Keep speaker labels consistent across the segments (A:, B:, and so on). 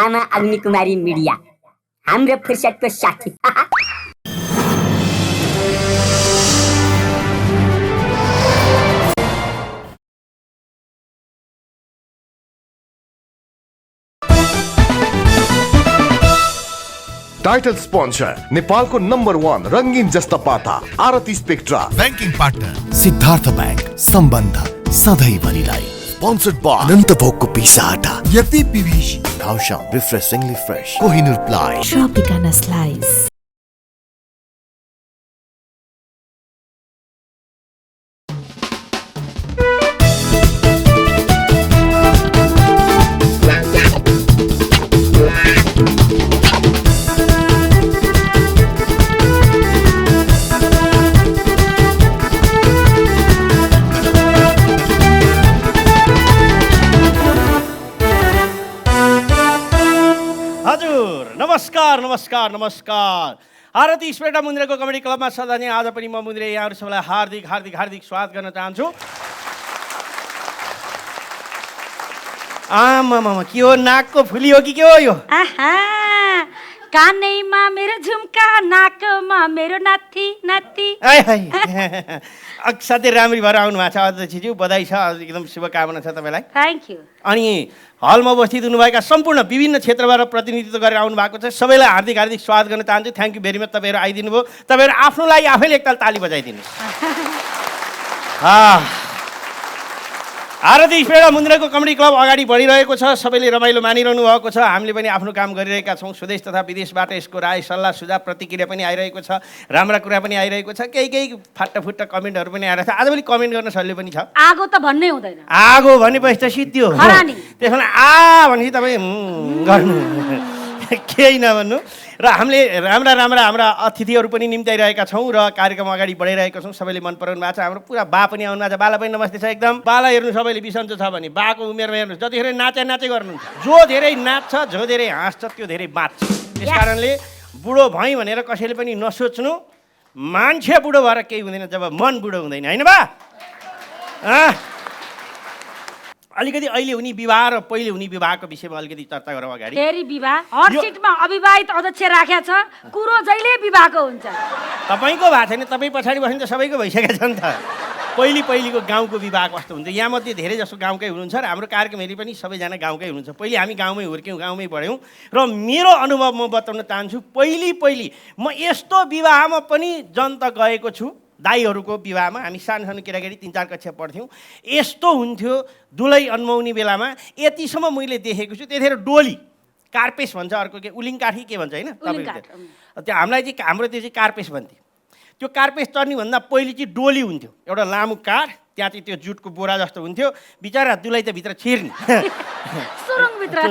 A: आमा अग्निकुमारी मिडिया हाम्रो फुर्सदको साथी।
B: टाइटल स्पोन्सर नेपालको नम्बर 1 रङ्गीन जस्ता पाता Aarati spectra.
C: Banking partner Siddhartha bank, सम्बन्ध सधैँभरिलाई। स्पोन्सर्ड बाय अनन्त भोगको पिसा आटा, यति पिभिसी नाउसा refreshingly fresh, Kohinoor ply,
D: Tropicana Slice.
E: नमस्कार नमस्कार। आरती स्पेक्ट्रा मुन्द्रेको कमेडी क्लबमा सदा नै आज पनि म मुन्द्रे यहाँहरू सबैलाई हार्दिक हार्दिक हार्दिक स्वागत गर्न चाहन्छु। आमामा के हो, नाकको फुली हो कि के हो यो?
D: कानैमा मेरो झुम्का, नाकमा मेरो नाति नाति।
E: असाध्यै राम्री भएर आउनु भएको छ अध्यक्षज्यू, बधाई छ, एकदम शुभकामना छ तपाईँलाई।
D: Thank you.
E: अनि हलमा उपस्थित हुनुभएका सम्पूर्ण विभिन्न क्षेत्रबाट प्रतिनिधित्व गरेर आउनु भएको छ सबैलाई हार्दिक हार्दिक स्वागत गर्न चाहन्छु। थ्याङ्क यू भेरी मच, तपाईँहरू आइदिनु भयो। तपाईँहरू आफ्नो लागि आफैले एकताल ताली बजाइदिनुहोस्। आरती स्पेक्ट्रा मुन्द्रेको कमेडी क्लब अगाडि बढिरहेको छ, सबैले रमाइलो मानिरहनु भएको छ। हामीले पनि आफ्नो काम गरिरहेका छौँ। स्वदेश तथा विदेशबाट यसको राय सल्लाह सुझाव प्रतिक्रिया पनि आइरहेको छ, राम्रा कुरा पनि आइरहेको छ, केही केही फाटाफुट्टा कमेन्टहरू पनि आइरहेको छ। आजभोलि कमेन्ट गर्न सजिलो पनि छ।
D: आगो त भन्नै हुँदैन,
E: आगो भनेपछि त सिद्धियो। त्यसमा भनेपछि तपाईँ गर्नु केही नभन्नु। र हामीले राम्रा राम्रा हाम्रा अतिथिहरू पनि निम्त्याइरहेका छौँ र कार्यक्रम अगाडि बढाइरहेका छौँ। सबैले मन पराउनु भएको छ। हाम्रो पुरा बा पनि आउनु भएको छ। बाला पनि नमस्ते छ एकदम। बाला हेर्नु सबैले बिसन्चो छ भने बाको उमेरमा हेर्नुहोस्, जतिखेर नाचे गर्नुहुन्छ। जो धेरै नाच्छ, जो धेरै हाँस्छ, त्यो धेरै बाँच्छ। त्यस कारणले बुढो भएँ भनेर कसैले पनि नसोच्नु। मान्छे बुढो भएर केही हुँदैन जब मन बुढो हुँदैन, होइन बा? अलिकति अहिले हुने विवाह र पहिले हुने विवाहको विषयमा अलिकति चर्चा गरौँ अगाडि।
D: फेरि विवाह हट सिटमा अविवाहित अध्यक्ष राखेको छ, कुरो जहिले विवाहको हुन्छ।
E: तपाईँको भएको छैन, तपाईँ पछाडि बस्नु त सबैको भइसकेको छ नि त। पहिलेको गाउँको विवाह कस्तो हुन्छ, यहाँमध्ये धेरै जसो गाउँकै हुनुहुन्छ र हाम्रो कार्यक्रमहरू पनि सबैजना गाउँकै हुनुहुन्छ। पहिले हामी गाउँमै हुर्क्यौँ, गाउँमै बढ्यौँ र मेरो अनुभव म बताउन चाहन्छु। पहिले म यस्तो विवाहमा पनि जन्त गएको छु। दाईहरूको विवाहमा हामी सानो सानो केटाकेटी 3-4 कक्षा पढ्थ्यौँ। यस्तो हुन्थ्यो दुलै अन्माउने बेलामा, यतिसम्म मैले देखेको छु। त्यतिखेर डोली कार्पेस भन्छ, अर्को के उलिङ काठी के भन्छ, होइन तपाईँको त्यो हामीलाई चाहिँ हाम्रो त्यो चाहिँ कार्पेस भन्थ्यो। त्यो कार्पेस चढ्नेभन्दा पहिले चाहिँ डोली हुन्थ्यो, एउटा लामो काठ, त्यहाँ चाहिँ त्यो जुटको बोरा जस्तो हुन्थ्यो। बिचरा दुलै त भित्र छिर्ने,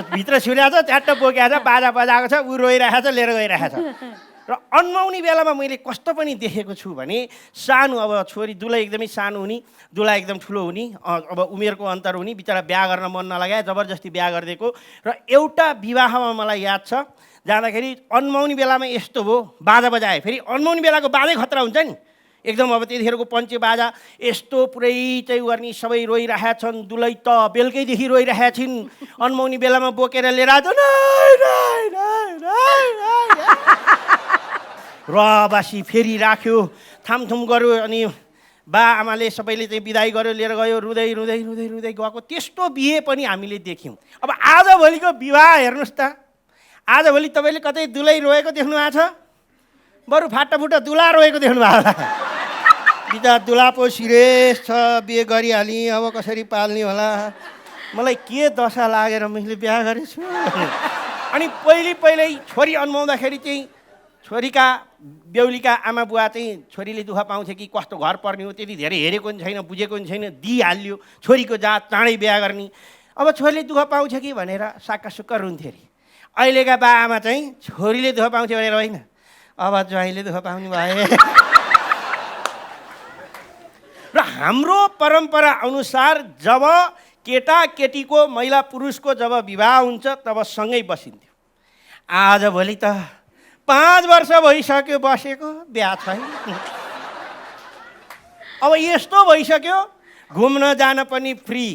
E: भित्र छिरेको छ, च्याट्ट बोकेको छ, बाजा बजाएको छ, ऊ रोइरहेको छ, लिएर गइरहेको छ। र अन्माउने बेलामा मैले कस्तो पनि देखेको छु भने, सानो अब छोरी दुलै एकदमै सानो हुने, दुला एकदम ठुलो हुने, अब उमेरको अन्तर हुने, बिचरा बिहा गर्न मन नलागे, जबरजस्ती बिहा गरिदिएको। र एउटा विवाहमा मलाई याद छ, जाँदाखेरि अन्माउने बेलामा यस्तो भयो, बाजा बजाए। फेरि अन्माउने बेलाको बाजै खतरा हुन्छ नि एकदम। अब त्यतिखेरको पञ्चे बाजा यस्तो पुरै चाहिँ गर्ने, सबै रोइरहेका छन्। दुलै त बेलुकैदेखि रोइरहेका छिन्, अन्माउने बेलामा बोकेर लिएर आएको रबासी फेरि राख्यो, थामथुम गऱ्यो। अनि बा आमाले सबैले चाहिँ बिदाई गर्यो, लिएर गयो, रुँदै रुँदै रुँदै रुँदै गएको। त्यस्तो बिहे पनि हामीले देख्यौँ। अब आजभोलिको विवाह हेर्नुहोस् त, आजभोलि तपाईँले कतै दुलै रोएको देख्नु भएको छ? बरु फाटाफुट्टा दुला रोएको देख्नु भएको होला। बिदा दुला पो सिरियस छ, बिहे गरिहालेँ, अब कसरी पाल्ने होला, मलाई के दशा लागेर मैले बिहा गरेछु। अनि पहिल्यै छोरी अन्माउँदाखेरि चाहिँ छोरीका बेहुलीका आमा बुवा चाहिँ छोरीले दुःख पाउँछ कि कस्तो घर पर्ने हो, त्यति धेरै हेरेको पनि छैन, बुझेको पनि छैन, दिइहाल्यो। छोरीको जात चाँडै बिहा गर्ने। अब छोरीले दुःख पाउँछ कि भनेर साक्का सुक्का रुन्थ्यो अरे। अहिलेका बा आमा चाहिँ छोरीले दुःख पाउँछ भनेर होइन, अब ज्वाइँले दुःख पाउने भए। र हाम्रो परम्परा अनुसार जब केटा केटीको, महिला पुरुषको जब विवाह हुन्छ तब सँगै बसिन्थ्यो। आजभोलि त 5 वर्ष भइसक्यो बसेको, बिहा छैन। अब यस्तो भइसक्यो, घुम्न जान पनि फ्री,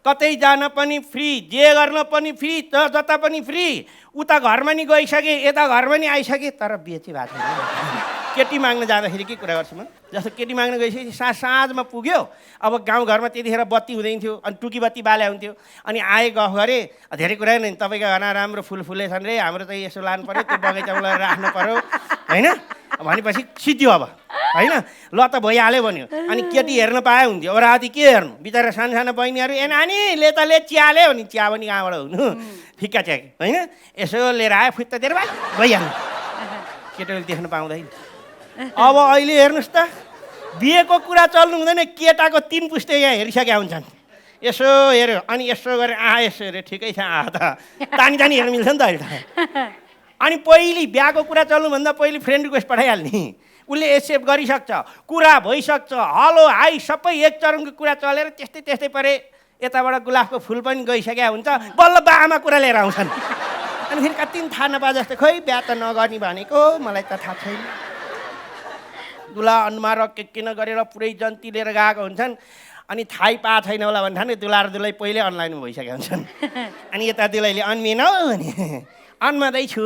E: कतै जान पनि फ्री, जे गर्न पनि फ्री, जता पनि फ्री। उता घरमा नि गइसके, यता घरमा नि आइसके, तर बिहे चाहिँ भएको छैन। केटी माग्न जाँदाखेरि के कुरा गर्छु म, जस्तो केटी माग्न गइसकेपछि साँझमा पुग्यो, अब गाउँघरमा त्यतिखेर बत्ती हुँदैन थियो, अनि टुकी बत्ती बाले हुन्थ्यो, अनि आए गफ गरे, धेरै कुरा नि तपाईँको घरमा राम्रो फुल फुलेछन् रे, हाम्रो चाहिँ यसो लानु पऱ्यो, त्यो बगैँचामा लगेर राख्नु पऱ्यो होइन भनेपछि सिद्धियो अब होइन, ल त भइहाल्यो भन्यो। अनि केटी हेर्न पाए हुन्थ्यो, अब राति के हेर्नु, बिचरा सानो बहिनीहरू ए नानी ले त ले चिया ल्यायो भने चिया पनि कहाँबाट हुनु, फिक्का चिया होइन, यसो लिएर आयो फुत्त दिएर भइहाल्नु, केटाले देख्न पाउँदैन। अब अहिले हेर्नुहोस् त, बिहेको कुरा चल्नु हुँदैन, केटाको 3 पुस्ते यहाँ हेरिसकेका हुन्छन्, यसो हेऱ्यो अनि यसो गरेर यसो हेऱ्यो, ठिकै छ त तानी हेर्नु मिल्छ नि त अहिले त। अनि पहिले बिहाको कुरा चल्नुभन्दा पहिले फ्रेन्ड रिक्वेस्ट पठाइहाल्ने, उसले एक्सेप्ट गरिसक्छ, कुरा भइसक्छ, हलो हाई सबै एक चरणको कुरा चलेर त्यस्तै परे यताबाट गुलाबको फुल पनि गइसकेका हुन्छ, बल्ल बाआमा कुरा लिएर आउँछन्। अनि फेरि कति पनि थाहा नपाए जस्तो, खोइ बिहा त नगर्ने भनेको मलाई त थाहा छैन, दुला अनुहार के नगरेर पुरै जन्ती लिएर गएको हुन्छन्, अनि थाहै पाएको छैन होला भन्दा नि दुला र दुलै पहिल्यै अनलाइनमा भइसकेका हुन्छन्। अनि यता दुलैले अन्मेन हौ भने अन्मादैछु,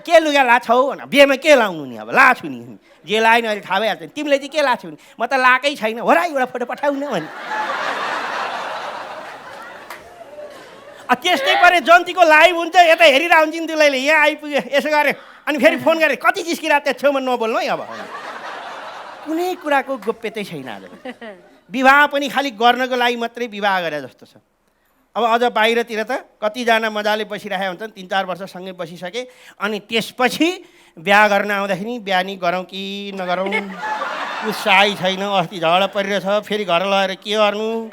E: के लुगा लाछौ भन, बिहेमा के लाउनु नि, अब लाछु नि, जे लाएन अहिले थाहा भइहाल्छ, तिमीले चाहिँ के लाछौ नि, म त लाएकै छैन, हो र एउटा फोटो पठाउन भने। त्यस्तै परे जन्तीको लाइभ हुन्छ, यता हेरिरहेको हुन्छ नि दुलैले, यहाँ आइपुग्यो यसो गऱ्यो, अनि फेरि फोन गरेँ कति जिस्किरहेको त्यो छेउमा नबोल्नु है, अब कुनै कुराको गोप्यतै छैन। आज विवाह पनि खालि गर्नको लागि मात्रै विवाह गरे जस्तो छ। अब अझ बाहिरतिर त कतिजना मजाले बसिरहेका हुन्छन्, 3-4 वर्ष सँगै बसिसके, अनि त्यसपछि बिहा गर्न आउँदाखेरि बिहा नि गरौँ कि नगरौँ, उत्साही छैन, अस्ति झगडा परिरहेछ, फेरि घर लगेर के गर्नु,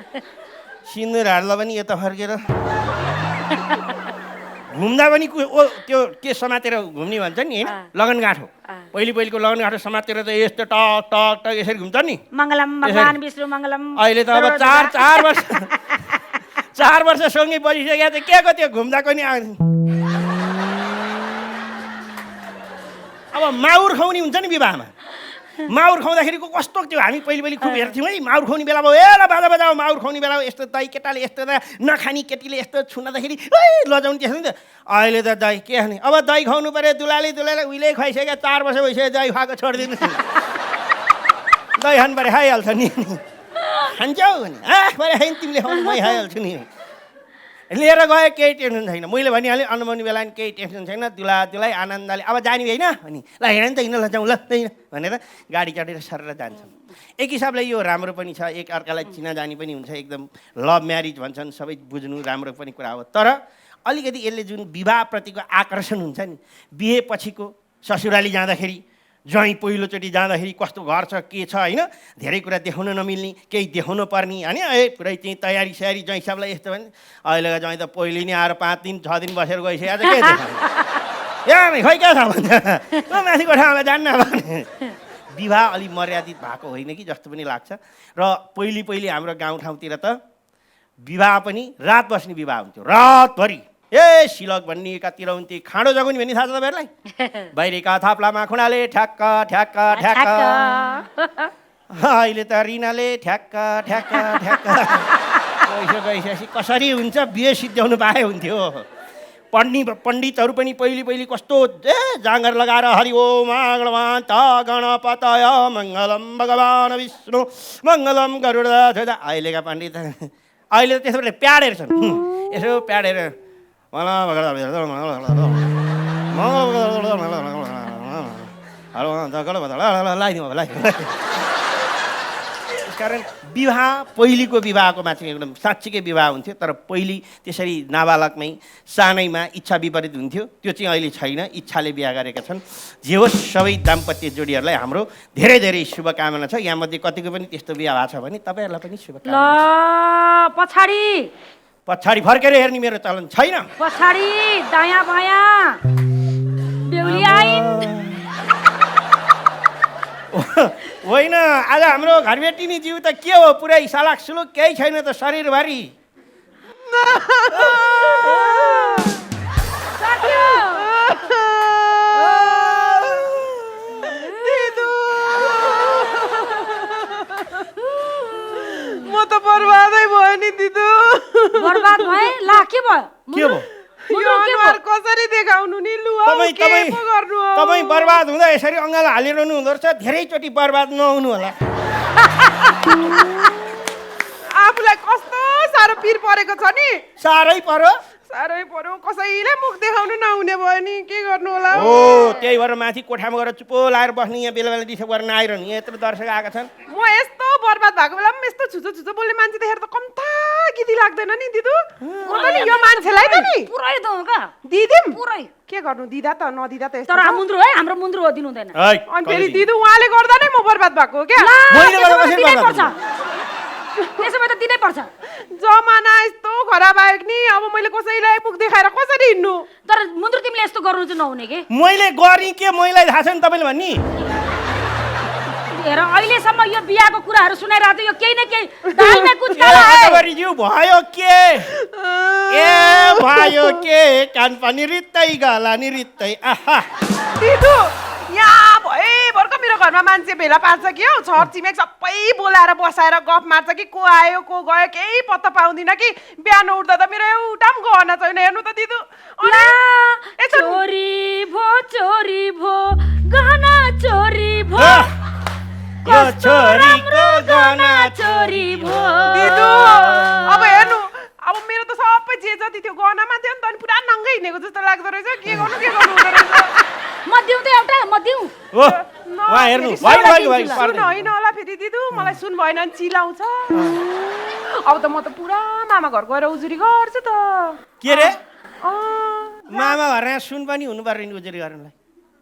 E: सिन्दुर हाल्दा पनि यता फर्केर घुम्दा पनि त्यो के समातेर घुम्ने भन्छ नि होइन, लगनगाँठो, पहिलेको लगनगाँठो समातेर त यस्तो टक टक टक यसरी घुम्छ नि,
D: मङ्गलम भगवान विष्णु मङ्गलम।
E: अहिले त अब 4 वर्ष सँगै बसिसकेको त के को त्यो घुम्दाको नि अब माउर खुवाउने हुन्छ नि विवाहमा, माउर खुवाउँदाखेरिको कस्तो त्यो हामी पहिले खुब हेर्थ्यौँ है, माउर खुवाउने बेला भयो ए ल बाजा बजाऊ, माउर खुवाउने बेला यस्तो दही केटाले यस्तो नखाने केटीले यस्तो छुँदाखेरि लजाउने त्यस्तो नि त। अहिले त दही के खाने, अब दही खुवाउनु पऱ्यो, दुलाले उहिले खुवाइसक्यो, 4 वर्ष भइसक्यो दही खुवाएको छोडिदिनु, दही खानु पऱ्यो खाइहाल्छ नि, खान्छौ भने पऱ्यो खाइन तिमीले खुवाउनु मै खाइहाल्छु नि, लिएर गयो केही टेन्सन छैन, मैले भनिहालेँ अनुमति बेला नि केही टेन्सन छैन, दुलाई आनन्दले अब जाने होइन भने ल हेर नि त हिँड्न लजाउँ ल भनेर गाडी चढेर सरेर जान्छन्। एक हिसाबले यो राम्रो पनि छ, एक अर्कालाई चिनाजानी पनि हुन्छ, एकदम लभ म्यारिज भन्छन्, सबै बुझ्नु राम्रो पनि कुरा हो। तर अलिकति यसले जुन विवाहप्रतिको आकर्षण हुन्छ नि, बिहे पछिको ससुराली जाँदाखेरि ज्वाइँ पहिलोचोटि जाँदाखेरि कस्तो घर छ के छ होइन, धेरै कुरा देखाउन नमिल्ने, केही देखाउनु पर्ने होइन, पुरै चाहिँ तयारी स्यारी ज्वाइँ हिसाबलाई यस्तो भने अहिलेको ज्वाइँ त पहिले नै आएर 5 दिन 6 दिन बसेर गइसक्यो, के देखाउने खै क्या छ भन्छ, माथि कोठामा जान्न भने। विवाह अलिक मर्यादित भएको होइन कि जस्तो पनि लाग्छ। र पहिले हाम्रो गाउँठाउँतिर त विवाह पनि रात बस्ने विवाह हुन्थ्यो, रातभरि ए सिलक भन्ने एकातिर हुन्थे, खाँडो जगाउने भन्ने थाहा छ तपाईँहरूलाई, बाहिरका थाप्लामा खुँडाले ठ्याक्क ठ्याक्क ठ्याक्क, अहिले त रिनाले ठ्याक्क ठ्याक्क ठ्याक्क गइसकेपछि कसरी हुन्छ बिहे सिद्ध्याउनु पाए हुन्थ्यो। पण्डितहरू पनि पहिले कस्तो जाँगर लगाएर हरि ओम गणवन्त गणपतय मङ्गलम भगवान विष्णु मङ्गलम गरुड, अहिलेका पण्डित अहिले त त्यसो प्याडेर छन्, यसो प्याडेर कारण विवाह पहिलेको विवाहकोमा चाहिँ एकदम साँच्चीकै विवाह हुन्थ्यो, तर पहिले त्यसरी नाबालकमै सानैमा इच्छा विपरीत हुन्थ्यो, त्यो चाहिँ अहिले छैन, इच्छाले बिहा गरेका छन्। जे होस् सबै दाम्पत्य जोडीहरूलाई हाम्रो धेरै धेरै शुभकामना छ। यहाँमध्ये कतिको पनि त्यस्तो बिहा भएको छ भने तपाईँहरूलाई पनि शुभकामना। पछाडि फर्केर हेर्ने मेरो चलन छैन,
D: पछाडि दायाँ बायाँ बेहुली आइन्
E: होइन। आज हाम्रो घरबेटिनी जिउ त के हो, पुरै सालाक सुलुक केही छैन त शरीरभरि।
F: म त बर्बादै भयो नि दिदु
D: बर्बाद भए ला के भयो
E: के भयो
F: यो अनुहार कसरी देखाउनु नि लु
E: तपाईँ
F: के पो गर्नु हो
E: तपाईँ बर्बाद हुँदा यसरी अँगालो हालिरहनु हुँदो रहेछ धेरैचोटि बर्बाद नहुनु होला
F: आफूलाई कस्तो साह्रो पिर परेको छ नि
E: साह्रै पर्यो
F: साह्रै पर्यो कसैले मुख देखाउनु नहुने भयो नि के गर्नु होला
E: ओ त्यही भएर माथि कोठामा गएर चुपो लाएर बस्ने यहाँ बेला बेला डिस्टर्ब गरेर आइरहनु यहाँ यत्रो दर्शक आएका छन्
F: म यस्तो बर्बाद भएको बेला पनि यस्तो छुचो छुचो बोल्ने मान्छे देखेर त कम्ता गिदी लाग्दैन नि दिदु हो त नि यो मान्छेलाई त नि
D: पुरै दो का
F: दिदिम
D: पुरै
F: के गर्नु दिदा त नदिदा त यस्तो
D: तर
F: छ।
D: मुन्द्रो है हाम्रो मुन्द्रो हो दिनु हुँदैन
F: अनि फेरि दिदु उहाँले गर्दा नै म बर्बाद भएको हो क्या
E: मैले गर्दा कसरी
D: दिनै
E: बर्बाद
D: पर्छ त्यसो भए त दिनै पर्छ
F: जमाना यस्तो खराब आयो नि अब मैले कसैलाई मुख देखाएर कसरी हिँड्नु
D: तर मुन्द्रो तिमीले यस्तो गर्नु चाहिँ नहुने के
E: मैले गरेँ के मैलाई थाहा छैन तपाईँले भन्ने
D: हेर अहिलेसम्म यो बिहाको कुराहरू सुनाइरहेको थियो यो केही न केही दालमा कुछ काला है
E: अटोभरिज्यू भयो के ए भयो के कान पनि रित्तै गला नि रित्तै आहा
F: दिदु यहाँ भयभरको मेरो घरमा मान्छे भेला पार्छ कि हौ छर छिमेक सबै बोलाएर बसाएर गफ मार्छ कि को आयो को गयो केही पत्ता पाउँदिन कि बिहान उठ्दा त मेरो एउटा पनि गहना छैन हेर्नु त दिदु
D: ला चोरी भो गहना चोरी भो
E: यो छोरीको गहना
D: चोरी भो
F: दिदु अब हेर्नु अब मेरो त सबै जे जति थियो गहनामा थियो नि त अनि पुरा नङ्गै हिँडेको जस्तो लाग्दो रहेछ के गर्नु हुँदो रहेछ
D: म दिउँ त एउटा म दिउँ
E: ओ वहाँ हेर्नु भाइ
F: सुन होइन होला फेरि दिदु मलाई सुन भएन भने चिलाउँछ अब त म त पुरा मामा घर गएर उजुरी गर्छु त
E: के रे
F: अँ,
E: मामा घर सुन पनि हुनु पर्यो नि उजुरी गर्नलाई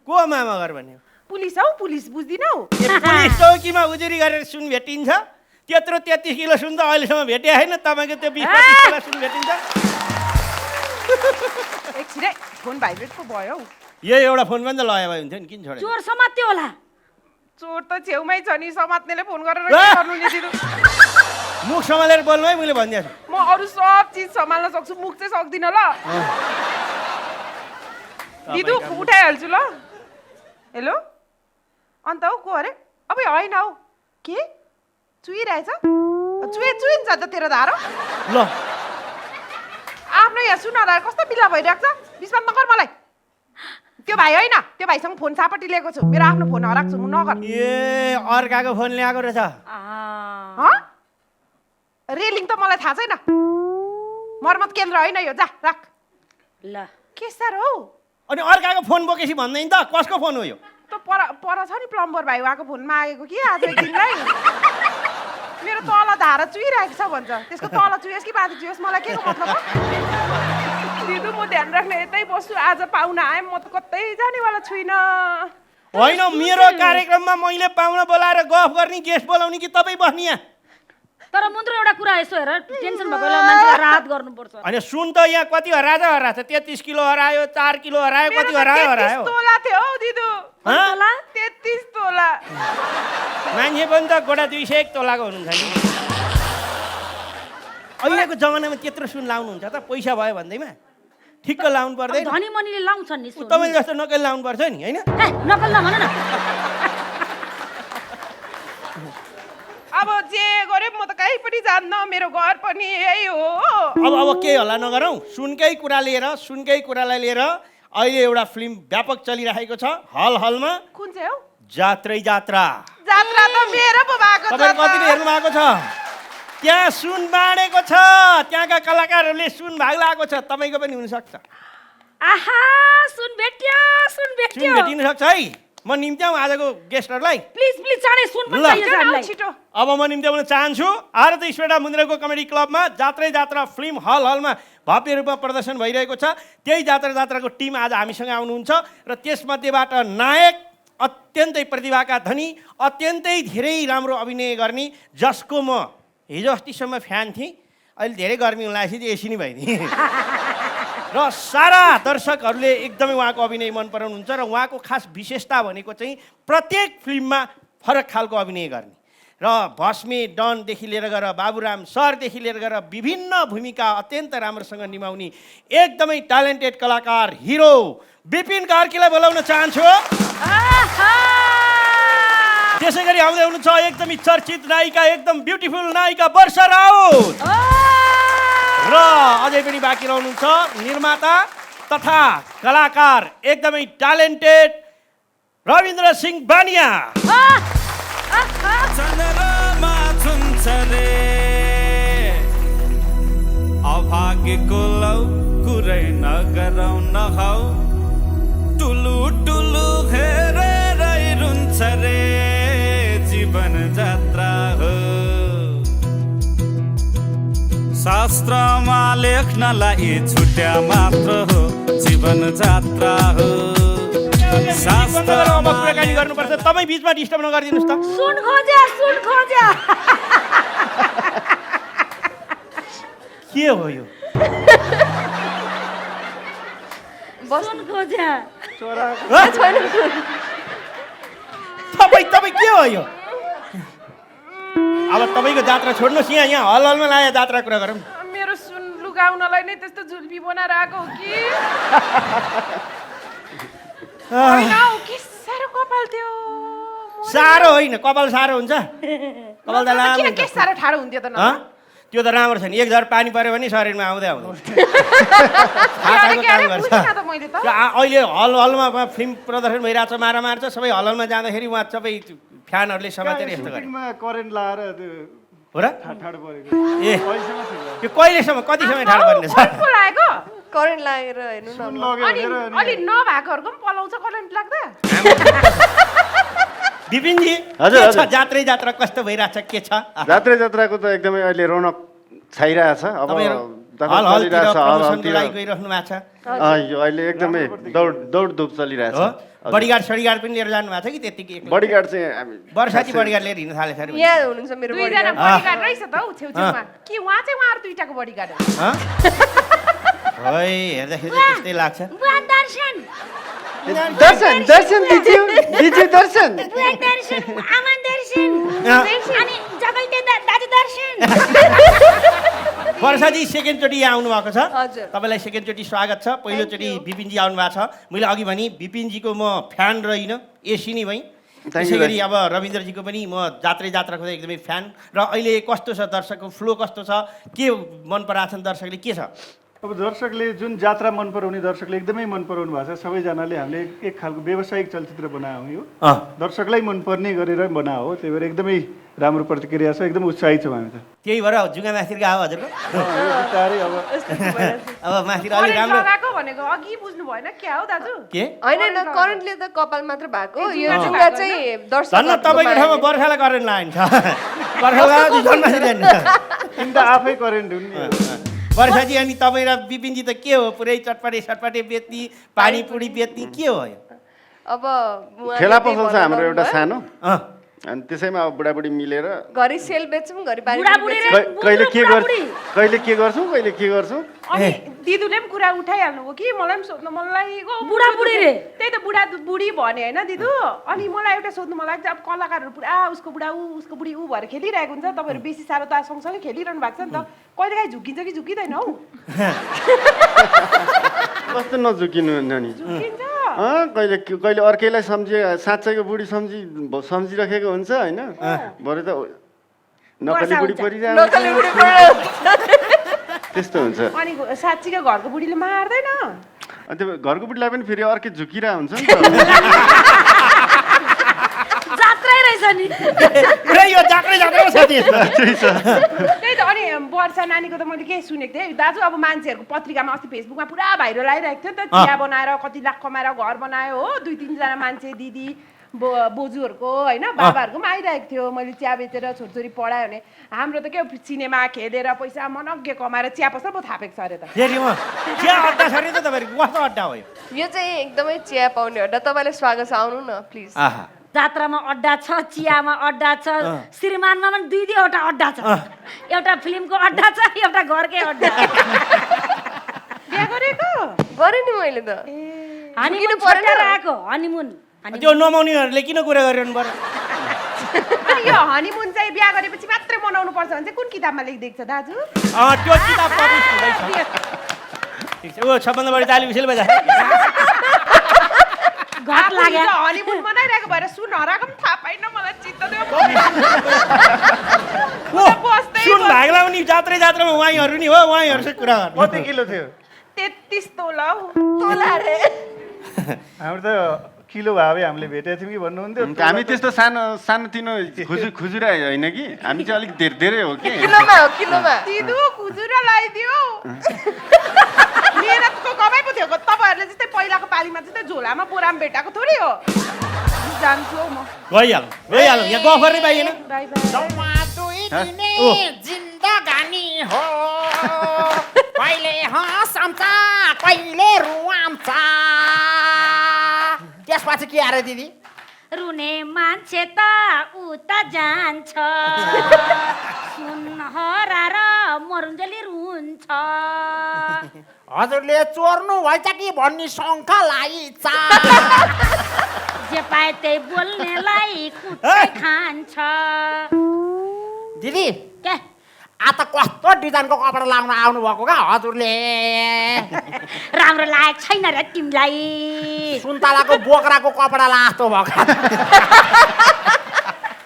E: को मामा घर भन्यो
F: पुलिस हौ पुलिस बुझ्दिनौ
E: पुलिस चौकीमा उजुरी गरेर सुन भेटिन्छ त्यत्रो 33 किलो सुन त अहिलेसम्म भेटे होइन तपाईँको त्यो 20-25 किलो सुन भेटिन्छ
F: एकछिन है फोन भाइब्रेट पो भयो हौ
E: यही एउटा फोन पनि त लगायो भए हुन्थ्यो नि किन छोडेको
D: चोर समात्यो होला
F: चोर त छेउमै छ नि समात्नेले फोन गरेर के गर्नु नि दिदु
E: मुख सम्हालेर बोल्नु है मैले भनिदिएको छु
F: म अरू सब चिज सम्हाल्न सक्छु मुख चाहिँ सक्दिनँ ल दिदु उठाइहाल्छु ल हेलो अन्त हौ को अरे अब होइन हौ के चुइरहेछ चुइन्छ त तेरो धारो
E: ल
F: आफ्नो यहाँ सुन कस्तो बिल्ला भइरहेको छ विश्वास नगर मलाई त्यो भाइ होइन त्यो भाइसँग फोन सापट्टि लिएको छु मेरो आफ्नो फोन हराएको छु म नगर
E: ए अर्काको फोन ल्याएको रहेछ
F: हँ रेलिङ त मलाई थाहा छैन मर्मत केन्द्र होइन यो जा राख
D: ल
F: के साह्रो हौ
E: अनि अर्काको फोन बोकेपछि भन्दैन त कसको फोन हो यो
F: त पर छ नि प्लम्बर भाइ उहाँको फोन मागेको कि आज एकदिनलाई मेरो तल धारा चुइरहेको छ भन्छ त्यसको तल चुयोस् कि माथि चुयोस् मलाई के को मतलब हो? दिदु म ध्यान राख्ने यतै बस्छु आज पाहुना आएँ म त कतै जानेवाला छुइनँ
E: होइन मेरो कार्यक्रममा मैले पाहुना बोलाएर गफ गर्ने गेस्ट बोलाउने कि तपाईँ बस्ने यहाँ
D: तर मुन्द्रो एउटा कुरा यसो हेर टेन्सन भएको बेला मान्छेलाई राहत गर्नुपर्छ
E: अनि सुन त यहाँ कति हराएको छ 33 किलो हरायो 4 किलो हरायो कति हरायो
F: 33 तोला थियो हौ दिदु
D: तोला
F: 33 तोला
E: मान्छे पनि त गोडा 201 तोलाको हुनुहुन्छ नि अहिलेको जमानामा त्यत्रो सुन लाउनुहुन्छ त पैसा भयो भन्दैमा ठिक्क लाउनु पर्दैन
D: धनी मनीले लाउँछन् नि सुन
E: तपाईँ जस्तो नकल लाउनु पर्छ नि होइन
D: ए नकल नभन न
F: अब जे गरे म त कहीँ पनि जान्न मेरो घर पनि यही हो
E: अब के होला नगरौँ सुनकै कुरा लिएर सुनकै कुरालाई लिएर अहिले एउटा फिल्म व्यापक चलिरहेको छ हलमा
F: कुन चाहिँ हौ
E: जात्रै जात्रा
F: जात्रा त मेरो पो भएको छ
E: तपाईँ कतिले हेर्नु भएको छ त्यहाँ सुन बाँडेको छ त्यहाँका कलाकारहरूले सुन भाग लगाएको छ तपाईँको पनि हुनसक्छ
D: आहा सुन भेट्यो
E: सुन भेटिन सक्छ है म निम्त्याउँ आजको गेस्टहरूलाई
D: प्लिज प्लिज चाँडै सुन पनि चाहियो छ हामीलाई
F: छिटो
E: अब म निम्त्याउन चाहन्छु आरती स्वेटा मुन्द्रेको कमेडी क्लबमा जात्रै जात्रा फिल्म हलमा भव्य रूपमा प्रदर्शन भइरहेको छ त्यही जात्राको टिम आज हामीसँग आउनुहुन्छ र त्यसमध्येबाट नायक अत्यन्तै प्रतिभाका धनी अत्यन्तै धेरै राम्रो अभिनय गर्ने जसको म हिजो अस्तिसम्म फ्यान थिएँ अहिले धेरै गर्मी हुन लागेपछि एसी नै भइदिएँ र सारा दर्शकहरूले एकदमै उहाँको अभिनय मन पराउनुहुन्छ र उहाँको खास विशेषता भनेको चाहिँ प्रत्येक फिल्ममा फरक खालको अभिनय गर्ने र भस्मे डनदेखि लिएर गएर बाबुराम सरदेखि लिएर गएर विभिन्न भूमिका अत्यन्त राम्रोसँग निभाउने एकदमै ट्यालेन्टेड कलाकार हिरो विपिन कार्कीलाई बोलाउन चाहन्छु त्यसै गरी आउँदै हुनुहुन्छ एकदमै चर्चित नायिका एकदम ब्युटिफुल नायिका वर्षा राउत र अझै पनि बाँकी रहनुहुन्छ निर्माता तथा कलाकार एकदमै ट्यालेन्टेड रविन्द्र सिंह बानिया।
G: चन्द्रमा छुन्छ रे अभाग्यको लौ कुरै नगरौ नखाउ टुलु टुलु हेरेरै रुन्छ रे जीवन जात्रा हो शास्त्रमा लेख्नलाई छुट्या मात्र हो जीवन जात्रा हो
E: कुराकानी गर्नुपर्छ तपाईँ बिचमा डिस्टर्ब नगरिदिनुहोस् त।
D: सुन खोज्या
E: के हो यो
D: सुन खोज्या
E: तपाईँ के हो यो अब तपाईँको जात्रा छोड्नुहोस् यहाँ हल हलमा लायो जात्रा कुरा गरौँ।
F: मेरो सुन लुगाउनलाई नै त्यस्तो झुल्पी बनाएर आएको हो कि होइन हौ, के साह्रो कपाल थियो।
E: साह्रो होइन कपाल साह्रो हुन्छ कपाल त लामो
F: के साह्रो ठाडो हुन्थ्यो त न
E: त्यो त राम्रो छ नि एक झर पानी पऱ्यो भने शरीरमा आउँदै आउँदैन अहिले हल हलमा फिल्म प्रदर्शन भइरहेको छ मारामार छ सबै हल हलमा जाँदाखेरि उहाँ सबै फ्यानहरूले समातेर यस्तो गरे
H: करेन्ट लाएर
E: हो र
H: ठाडो परेको
E: ए त्यो कहिलेसम्म कति समय ठाडो पर्ने छ
F: लागेको
I: करेन्ट लागेर हेर्नु न
F: अलि नभएकोहरूको पनि पलाउँछ करेन्ट लाग्दा।
E: विपिनजी
H: हजुर,
E: के छ
H: हजुर।
E: जात्रै जात्रा कस्तो भइरहेछ के छ
H: जात्राको त एकदमै अहिले रौनक छाइरहेछ। अब
E: तपाईँहरू
H: दर्शक
E: हल हलतिर
H: चलिरहेछ,
E: प्रमोसनको
H: हलतिर।
E: लागि गइराख्नु भएको छ
H: यो अहिले एकदमै दौडधुप चलिरहेछ।
E: हो बडीगार्ड सडीगार्ड पनि लिएर जानु भएको छ कि त्यतिकै एक्लै?
H: बडीगार्ड चाहिँ हामी
E: वर्षाती बडीगार्ड लिएर हिँड्न थालेछ अरे
I: यहाँ हुनुहुन्छ मेरो
F: दुईजना
I: बडी
F: बडीगार्ड रहेछ त हौ छेउछेउमा कि उहाँ चाहिँ उहाँहरू दुईटाको बडीगार्ड हो।
E: है हेर्दाखेरि चाहिँ त्यस्तै लाग्छ
D: बुवा दर्शन
H: दर्शन दर्शन दिज्यू दर्शन
D: दर्शन आमा दर्शन अनि जगल्टे दाजु दर्शन।
E: वर्षाजी सेकेन्डचोटि यहाँ आउनु भएको छ
I: हजुर।
E: तपाईँलाई सेकेन्डचोटि स्वागत छ। पहिलोचोटि विपिनजी आउनु भएको छ। मैले अघि भने विपिनजीको म फ्यान रहेन एसी नै भएँ। त्यसै गरी अब रविन्द्रजीको पनि म जात्रै जात्राको चाहिँ एकदमै फ्यान र अहिले कस्तो छ दर्शकको फ्लो कस्तो छ के मन पराएको छन् दर्शकले के छ?
H: अब दर्शकले जुन जात्रा मन पराउने दर्शकले एकदमै मन पराउनु भएको छ। सबैजनाले हामीले एक खालको व्यावसायिक चलचित्र बनायौँ यो दर्शकलाई मनपर्ने गरेर बनायो हो। त्यही भएर एकदमै राम्रो प्रतिक्रिया छ एकदमै उत्साहित छौँ हामी त।
E: त्यही भएर जुङ्गा माथिको आयो हजुरको अब माथि अलिक
F: करेन्ट
E: राम्रो
F: लगाएको भनेको अघि बुझ्नु भएन क्या हो दाजु?
E: के
I: होइन करेन्टले त कपाल मात्र भएको यो जुङ्गा चाहिँ दर्शक
E: धन्न तपाईँको ठाउँमा बर्खालाई करेन्ट लाइन छ बर्खालाई झन् माथि जानु
H: तिनवटा आफै करेन्ट हुने
E: वर्षाजी अनि तपाईँ र विपिनजी त के हो पुरै चटपटे बेच्ने पानीपुरी बेच्ने के हो यो?
I: अब
H: ठेला पसल छ हाम्रो एउटा सानो अनि त्यसैमा अब बुढाबुढी मिलेर
I: घरि सेल बेच्छौँ घरि पानी
D: बुढाबुढी रे
H: कहिले के गर्छौँ कहिले के गर्छौँ।
F: अनि दिदुले पनि कुरा उठाइहाल्नु हो कि मलाई पनि सोध्नु मन लागेको
D: बुढाबुढी रे
F: त्यही त बुढी भने होइन दिदु। अनि मलाई एउटा सोध्नु मन लाग्छ अब कलाकारहरू पुरा उसको बुढा ऊ उसको बुढी ऊ भएर खेलिरहेको हुन्छ तपाईँहरू बेसी साह्रो त सँगसँगै खेलिरहनु भएको छ नि त कहिलेकाहीँ झुकिन्छ कि झुकिँदैन हौ?
H: कस्तो नझुकिनु नानी
F: झुकिन्छ
H: कहिले अर्कैलाई साँच्चैको बुढी सम्झिराखेको हुन्छ होइन भरे त नकली बुढी परिरहन्छ त्यस्तो हुन्छ।
F: अनि साँच्चीको घरको बुढीले मार्दैन
H: अनि त्यो घरको बुढीलाई पनि फेरि अर्कै झुकिरहेको हुन्छ नि त।
D: जात्रै रहेछ नि
E: पुरै यो जात्रै जात्रै छ
F: त्यही त। अनि वर्षा नानीको त मैले के सुनेको थिएँ दाजु अब मान्छेहरूको पत्रिकामा अस्ति फेसबुकमा पुरा भाइरल आइरहेको थियो नि त चिया बनाएर कति लाख कमाएर घर बनायो हो 2-3 जना मान्छे दिदी बोजूहरूको होइन बाबाहरूको पनि आइरहेको थियो मैले चिया बेचेर छोरछोरी पढायो भने हाम्रो त के सिनेमा खेलेर पैसा मनग्य कमाएर चिया पसल पो थापेको छ अरे त।
E: फेरि म चिया अड्डा छ अरे त तपाईँहरूको कस्तो अड्डा हो
I: यो चाहिँ एकदमै चिया पाउने अड्डा तपाईँलाई स्वागत छ आउनु न प्लिज।
E: आहा
D: जात्रामा अड्डा छ चियामा अड्डा छ श्रीमानमा पनि दुईवटा अड्डा छ एउटा फिल्मको अड्डा छ एउटा घरकै अड्डा।
F: बिहा गरेको
I: गरेँ नि मैले त
D: हनीमुन छोडेर आएको हनीमुन
E: त्यो नमाउनेहरूले किन कुरा गरिरहनु पर्यो?
F: अनि यो हनीमुन चाहिँ बिहा गरेपछि मात्रै मनाउनु पर्छ भने चाहिँ कुन किताबमा लेखिदिएको छ दाजु?
E: त्यो किताब पब्लिस हुँदैछ। ठिक छ ओ सबभन्दा बढी ताली विसेल बजा
D: घाट लाग्यो
F: हनीमुन मनाइरहेको भएर सुन हराएको पनि थाहा पाइन मलाई चित्त दियो
E: सुन भाग्ला पनि जात्रामा वाइहरू नि हो वाइहरूसँग कुरा गर्नु
H: कति किलो थियो
F: 33 तोला तोला रे
H: हाम्रो त किलो भावे हामीले भेटेको थियौँ कि भन्नुहुन्थ्यो
J: हामी त्यस्तो सानोतिनो खुजुरा होइन कि हामी चाहिँ अलिक धेरै हो कि
I: किलोमा हो किलोमा
F: दिदु खुजुरा लगाइदियो मेहनतको कमाइ पो थियो तपाईँहरूले जस्तै पहिलाको पालीमा जस्तै झोलामा बोरामा भेटाएको थोरै हो जान्छु हौ म
E: गइहालौँ यहाँ गफ गर्नै पाइएन
F: बाई बाई
A: जिन्दगानी हो कहिले हँसाउँछ कहिले रुवाउँछ त्यसपछि के अरे दिदी
D: रुने मान्छे त उता जान्छ सुन हराएर मरुन्जेली रुन्छ
A: हजुरले चोर्नु भएछ कि भन्ने शङ्का लागिछ
D: जे पाए त्यही बोल्नेलाई कुट्दै खान्छ
A: दिदी
D: के
A: आज त कस्तो डिजाइनको कपडा लाउन आउनु भएको क्या हजुरले
D: राम्रो लागेको छैन र तिमीलाई
A: सुन्तलाको बोक्राको कपडा लास्तो भएको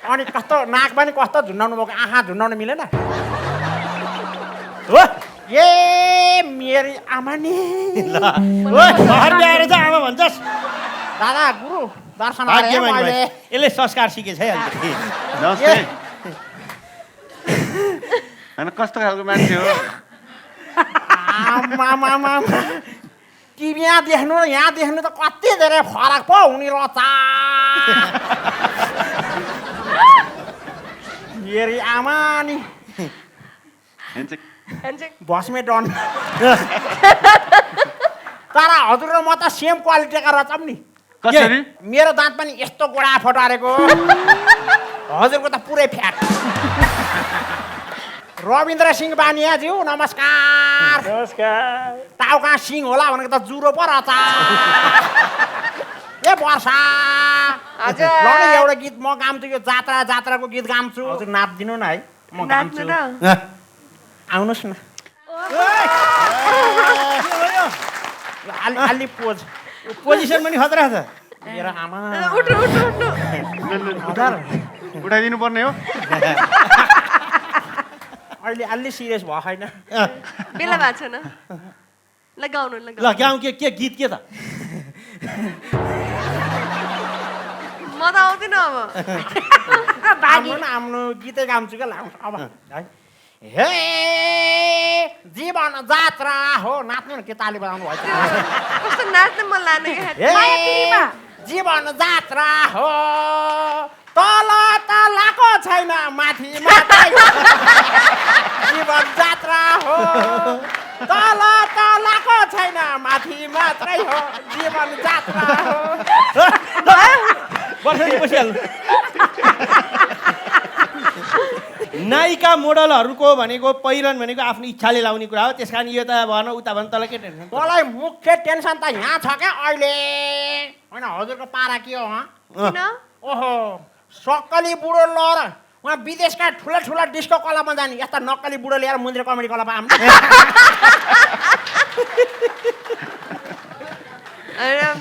A: अनि कस्तो नाक पनि कस्तो झुन्डाउनु भएको आँखा झुन्डाउनु मिलेन
E: हो
A: ए मेरी आमा नि
E: घर ल्याएर चाहिँ आमा भन्छस्
A: दादा गुरु दर्शन
E: भाग्यमानी
A: मैले
E: भयो। यसले संस्कार सिकेछ है अहिले
J: नमस्ते होइन कस्तो खालको मान्छे हो
A: आमा टिभी यहाँ देख्नु त कति धेरै फरक पो हुने रहेछ मेरी आमा नि बसमै डन तर हजुर र म त सेम क्वालिटीका रहेछौँ नि
J: कसरी
A: मेरो दाँत पनि यस्तो गोडा फटारेको हजुरको त पुरै फ्याट रविन्द्र सिंह बानियाज्यू नमस्कार टाउका सिंह होला भनेको त जुरो पो रहेछ ए वर्षा
I: हजुर
A: ल न एउटा गीत म गाउँछु यो जात्राको गीत गाउँछु हजुर नाचिदिनु न है म गाउँछु आउनुहोस् न अलि पोज
E: पोजिसन पनि खतरा छ
A: मेरो आमा
I: उठ्नु उठ्नु उठ्नु
A: हजुर
J: उठाइदिनु पर्ने हो
A: अहिले अलि सिरियस भयो छैन
I: बेला भएको छैन ल गाउनु ल
E: ल गाउँ के गीत के त
I: म त आउँदिन अब
A: आफ्नो गीतै गाउँछु क्या अब है हे जीवन जात्रा हो नाच्नु न के ताली बजाउनु भएछ
I: कस्तो नाच्न मन लाग्ने
A: हे जीवन जात्रा हो तल तलाको छैन माथि मात्रै जीवन जात्रा हो तल तलाको छैन माथि मात्रै हो जीवन जात्रा हो
E: वर्षनी बसिहाल्नु नायिका मोडलहरूको भनेको पहिरन भनेको आफ्नो इच्छाले लाउने कुरा हो त्यस कारण यो त भन उता भन तल के टेन्सन
A: मलाई मुख्य टेन्सन त यहाँ छ क्या अहिले होइन हजुरको पारा के हो
I: किन
A: ओहो सक्कली बुढो लर उहाँ विदेशका ठुला ठुला डिस्को क्लबमा जाने यस्ता नक्कली बुढो लिएर मुन्द्रे कमेडी क्लब आउनु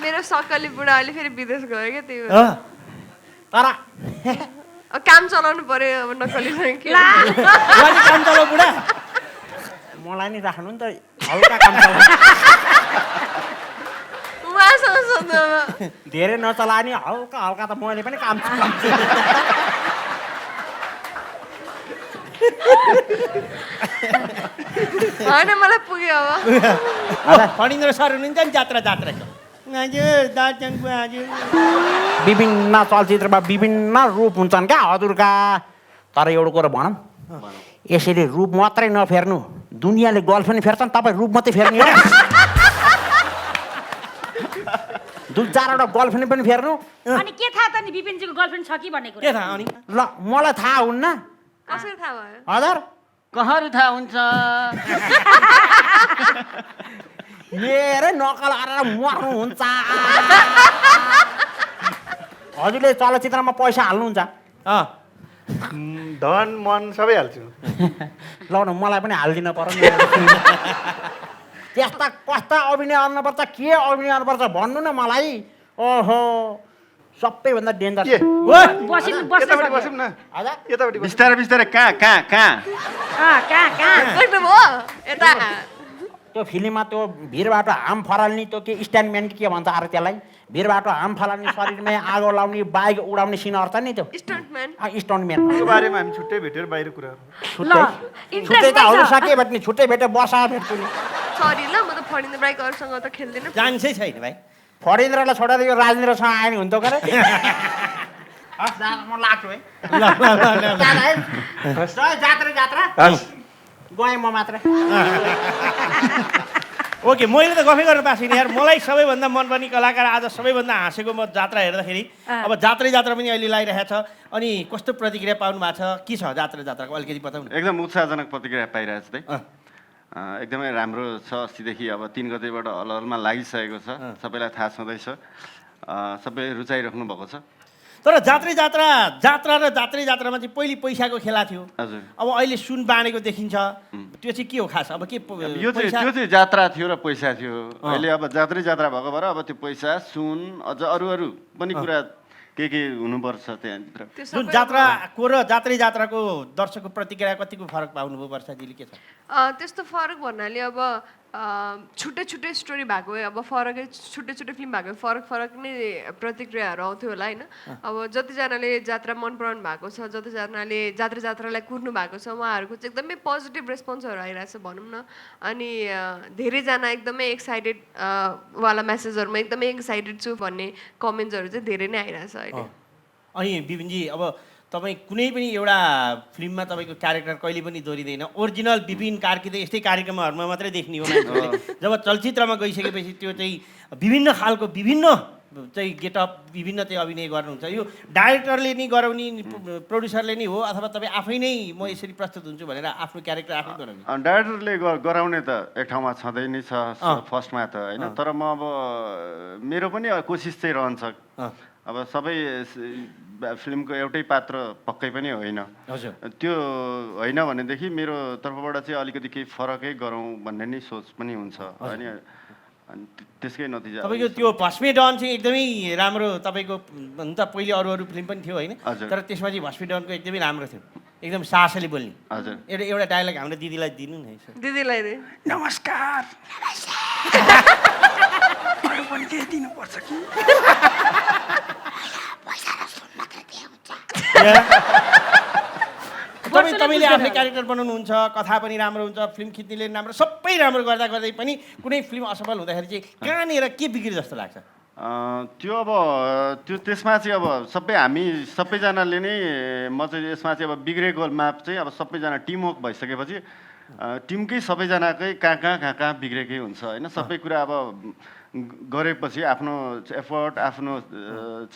I: मेरो सक्कली बुढा अहिले फेरि विदेश गयो क्या त्यही भएर
A: तर
I: अब काम चलाउनु पर्यो अब नक्कली के
E: काम चलाउ बुढा
A: मलाई नि राख्नु नि त हल्का काम चलाउनु
I: उहाँसँग सोध्नु अब
A: धेरै नचला नि हल्का हल्का त मैले पनि काम चलाउँछु
I: होइन मलाई पुग्यो अब
E: फणिन्द्र सर हुनुहुन्छ नि जात्राको हजुर दार्जिलिङको हजुर
A: विभिन्न चलचित्रमा विभिन्न रूप हुन्छन् क्या हजुरका तर एउटा कुरो भनौँ यसरी रूप मात्रै नफेर्नु दुनियाँले गर्लफ्रेन्ड फेर्छन् तपाईँ रूप मात्रै फेर्ने हो दुई चारवटा गर्लफ्रेन्ड पनि फेर्नु
D: अनि के थाहा त नि विपिनजीको गर्लफ्रेन्ड छ कि भन्ने कुरा
E: के थाहा अनि
A: ल मलाई थाहा हुन्न
I: कसरी थाहा भयो
A: हजुर
J: कहरी थाहा हुन्छ
A: मेरै नकल गरेर मर्नुहुन्छ हजुरले चलचित्रमा पैसा हाल्नुहुन्छ
H: धन मन सबै हाल्छु
A: ल न मलाई पनि हालिदिनु पर्यो त्यस्ता कस्ता अभिनय गर्नुपर्छ के अभिनय गर्नुपर्छ भन्नु न मलाई ओहो सबैभन्दा डेन्जर
H: के यतापट्टि बसौँ न यतापट्टि बसौँ।
J: बिस्तारै बिस्तारै कहाँ कहाँ कहाँ
D: कहाँ
I: गर्नुभयो यता
A: त्यो फिल्ममा त्यो भिरबाट हाम फराल्ने त्यो के स्ट्यान्डम्यान के भन्छ अरे त्यसलाई भिरबाट हाम फराल्ने शरीरमै आगो लाउने बाइक उडाउने सिन अर्थ नि त्यो
I: स्टन्टम्यान
A: स्टन्टम्यान
H: त्यो बारेमा हामी छुट्टै भेटेर बाहिर कुराहरू
A: छुट्टै त अरू सके भेट्ने छुट्टै भेटे बसा भेट्छु नि
I: सरी ल म त फरिन्द्र बाइकहरूसँग त खेल्दिनँ
E: चान्सै छैन भाइ
A: फरिन्द्रलाई छोडेर यो राजेन्द्रसँग आयो नि हुन्थ्यो करे हस् जान म लाग्छु है
E: ल ल
A: जान है जात्रा जात्रा गएँ म मात्र
E: ओके मैले त गफै गर्न पाएको छैन यार मलाई सबैभन्दा मनपर्ने कलाकार आज सबैभन्दा हाँसेको म जात्रा हेर्दाखेरि अब जात्रै जात्रा पनि अहिले लागिरहेको छ अनि कस्तो प्रतिक्रिया पाउनु भएको छ के छ जात्रा जात्राको अलिकति बताउनु
J: एकदम उत्साहजनक प्रतिक्रिया पाइरहेको छु एकदमै राम्रो छ। अस्तिदेखि अब 3 गतेबाट हलहलमा लागिसकेको छ, सबैलाई थाहा छँदैछ, सबै रुचाइराख्नु भएको छ।
E: तर जात्रै जात्रा र जात्रै जात्रामा चाहिँ पहिले पैसाको खेला थियो,
J: हजुर
E: अब अहिले सुन बाँडेको देखिन्छ, त्यो चाहिँ के हो खास? अब के
J: यो चाहिँ जात्रा थियो र पैसा थियो, अहिले अब जात्रै जात्रा भएको भएर अब त्यो पैसा सुन अझ अरू पनि कुरा के हुनुपर्छ त्यहाँभित्र।
E: जुन जात्राको र जात्रै जात्राको दर्शकको प्रतिक्रिया कतिको फरक पाउनुभयो वर्षाजीले? के छ
I: त्यस्तो फरक भन्नाले अब छुट्टै छुट्टै स्टोरी भएको अब फरकै छुट्टै फिल्म भएको फरक नै प्रतिक्रियाहरू आउँथ्यो होला होइन। अब जतिजनाले जात्रा मन पराउनु भएको छ, जतिजनाले जात्रालाई कुर्नु भएको छ, उहाँहरूको चाहिँ एकदमै पोजिटिभ रेस्पोन्सहरू आइरहेको छ भनौँ न। अनि धेरैजना एकदमै एक्साइटेड वाला मेसेजहरूमा एकदमै एक्साइटेड छु भन्ने कमेन्ट्सहरू चाहिँ धेरै नै आइरहेछ अहिले।
E: अनि विपिनजी, अब तपाईँ कुनै पनि एउटा फिल्ममा तपाईँको क्यारेक्टर कहिले पनि दोहोरिँदैन, ओरिजिनल विपिन कार्की त यस्तै कार्यक्रमहरूमा मात्रै देख्ने हो मान्छेले। जब चलचित्रमा गइसकेपछि त्यो चाहिँ विभिन्न खालको विभिन्न चाहिँ गेटअप विभिन्न चाहिँ अभिनय गर्नुहुन्छ। यो डाइरेक्टरले नै गराउने, प्रोड्युसरले नै हो अथवा तपाईँ आफै नै म यसरी प्रस्तुत हुन्छु भनेर आफ्नो क्यारेक्टर आफै गराउने?
J: डाइरेक्टरले गराउने त एक ठाउँमा छँदै नै छ फर्स्टमा त होइन, तर म अब मेरो पनि कोसिस चाहिँ रहन्छ। अब सबै फिल्मको एउटै पात्र पक्कै पनि होइन, त्यो होइन भनेदेखि मेरो तर्फबाट चाहिँ अलिकति केही फरकै गरौँ भन्ने नै सोच पनि हुन्छ होइन। अनि त्यसकै नतिजा
E: तपाईँको त्यो भस्मे डन चाहिँ एकदमै राम्रो, तपाईँको हुन त पहिले अरू फिल्म पनि थियो होइन, तर त्यसमा चाहिँ भस्मे डनको एकदमै राम्रो थियो, एकदम साहसले बोल्ने।
J: हजुर
E: एउटा डायलग हाम्रो दिदीलाई दिनु न।
I: दिदीलाई
H: नमस्कार अरू पनि केही दिनुपर्छ कि?
E: तपाईँले आफ्नो क्यारेक्टर बनाउनुहुन्छ, कथा पनि राम्रो हुन्छ, फिल्म खिच्नेले राम्रो, सबै राम्रो गर्दै पनि कुनै फिल्म असफल हुँदाखेरि चाहिँ कहाँनिर के बिग्रियो जस्तो लाग्छ?
J: त्यो अब त्यसमा चाहिँ अब हामी सबैजनाले नै म चाहिँ यसमा चाहिँ अब बिग्रेको माप चाहिँ अब सबैजना टिमवर्क भइसकेपछि टिमकै सबैजनाकै कहाँ बिग्रेकै हुन्छ होइन। सबै कुरा अब गरेपछि आफ्नो एफर्ट आफ्नो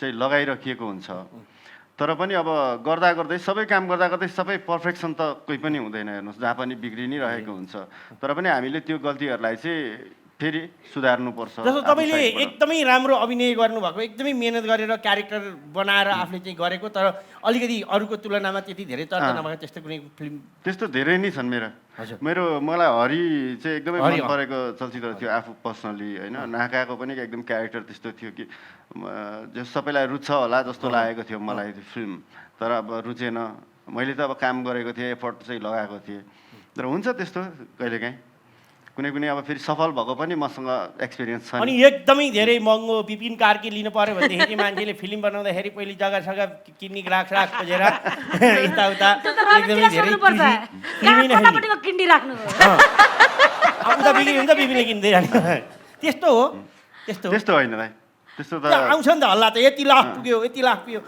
J: चाहिँ लगाइराखिएको हुन्छ, तर पनि अब गर्दै सबै काम गर्दै सबै पर्फेक्सन त कोही पनि हुँदैन हेर्नुहोस्, जहाँ पनि बिग्रि नै रहेको हुन्छ। तर पनि हामीले त्यो गल्तीहरूलाई चाहिँ फेरि सुधार्नुपर्छ।
E: जस्तो तपाईँले एकदमै राम्रो अभिनय गर्नुभएको, एकदमै मिहिनेत गरेर क्यारेक्टर बनाएर आफूले चाहिँ गरेको, तर अलिकति अरूको तुलनामा त्यति धेरै चर्चा नभएको त्यस्तो कुनै फिल्म?
J: त्यस्तो धेरै नै छन् मलाई हरि चाहिँ एकदमै मन परेको चलचित्र थियो आफू पर्सनली होइन। नाकाको पनि एकदम क्यारेक्टर त्यस्तो थियो कि जो सबैलाई रुच्छ होला जस्तो लागेको थियो मलाई त्यो फिल्म, तर अब रुचेन। मैले त अब काम गरेको थिएँ, एफर्ट चाहिँ लगाएको थिएँ, तर हुन्छ त्यस्तो कहिलेकाहीँ कुनै अब फेरि सफल भएको पनि मसँग एक्सपिरियन्स छ।
E: अनि एकदमै धेरै महँगो विपिन कार्की लिनु पर्यो भनेदेखि मान्छेले फिल्म बनाउँदाखेरि पहिले जग्गा किन्ने ग्राहक खोजेर यताउता एकदमै धेरै
D: किन्डी राख्नु
E: उता बिक्री हुन्छ, विपिनले किन्दै जाने त्यस्तो हो?
J: त्यस्तो होइन भाइ, त्यस्तो त
E: आउँछ नि त हल्ला त यति लाख पुग्यो यति लाख पुग्यो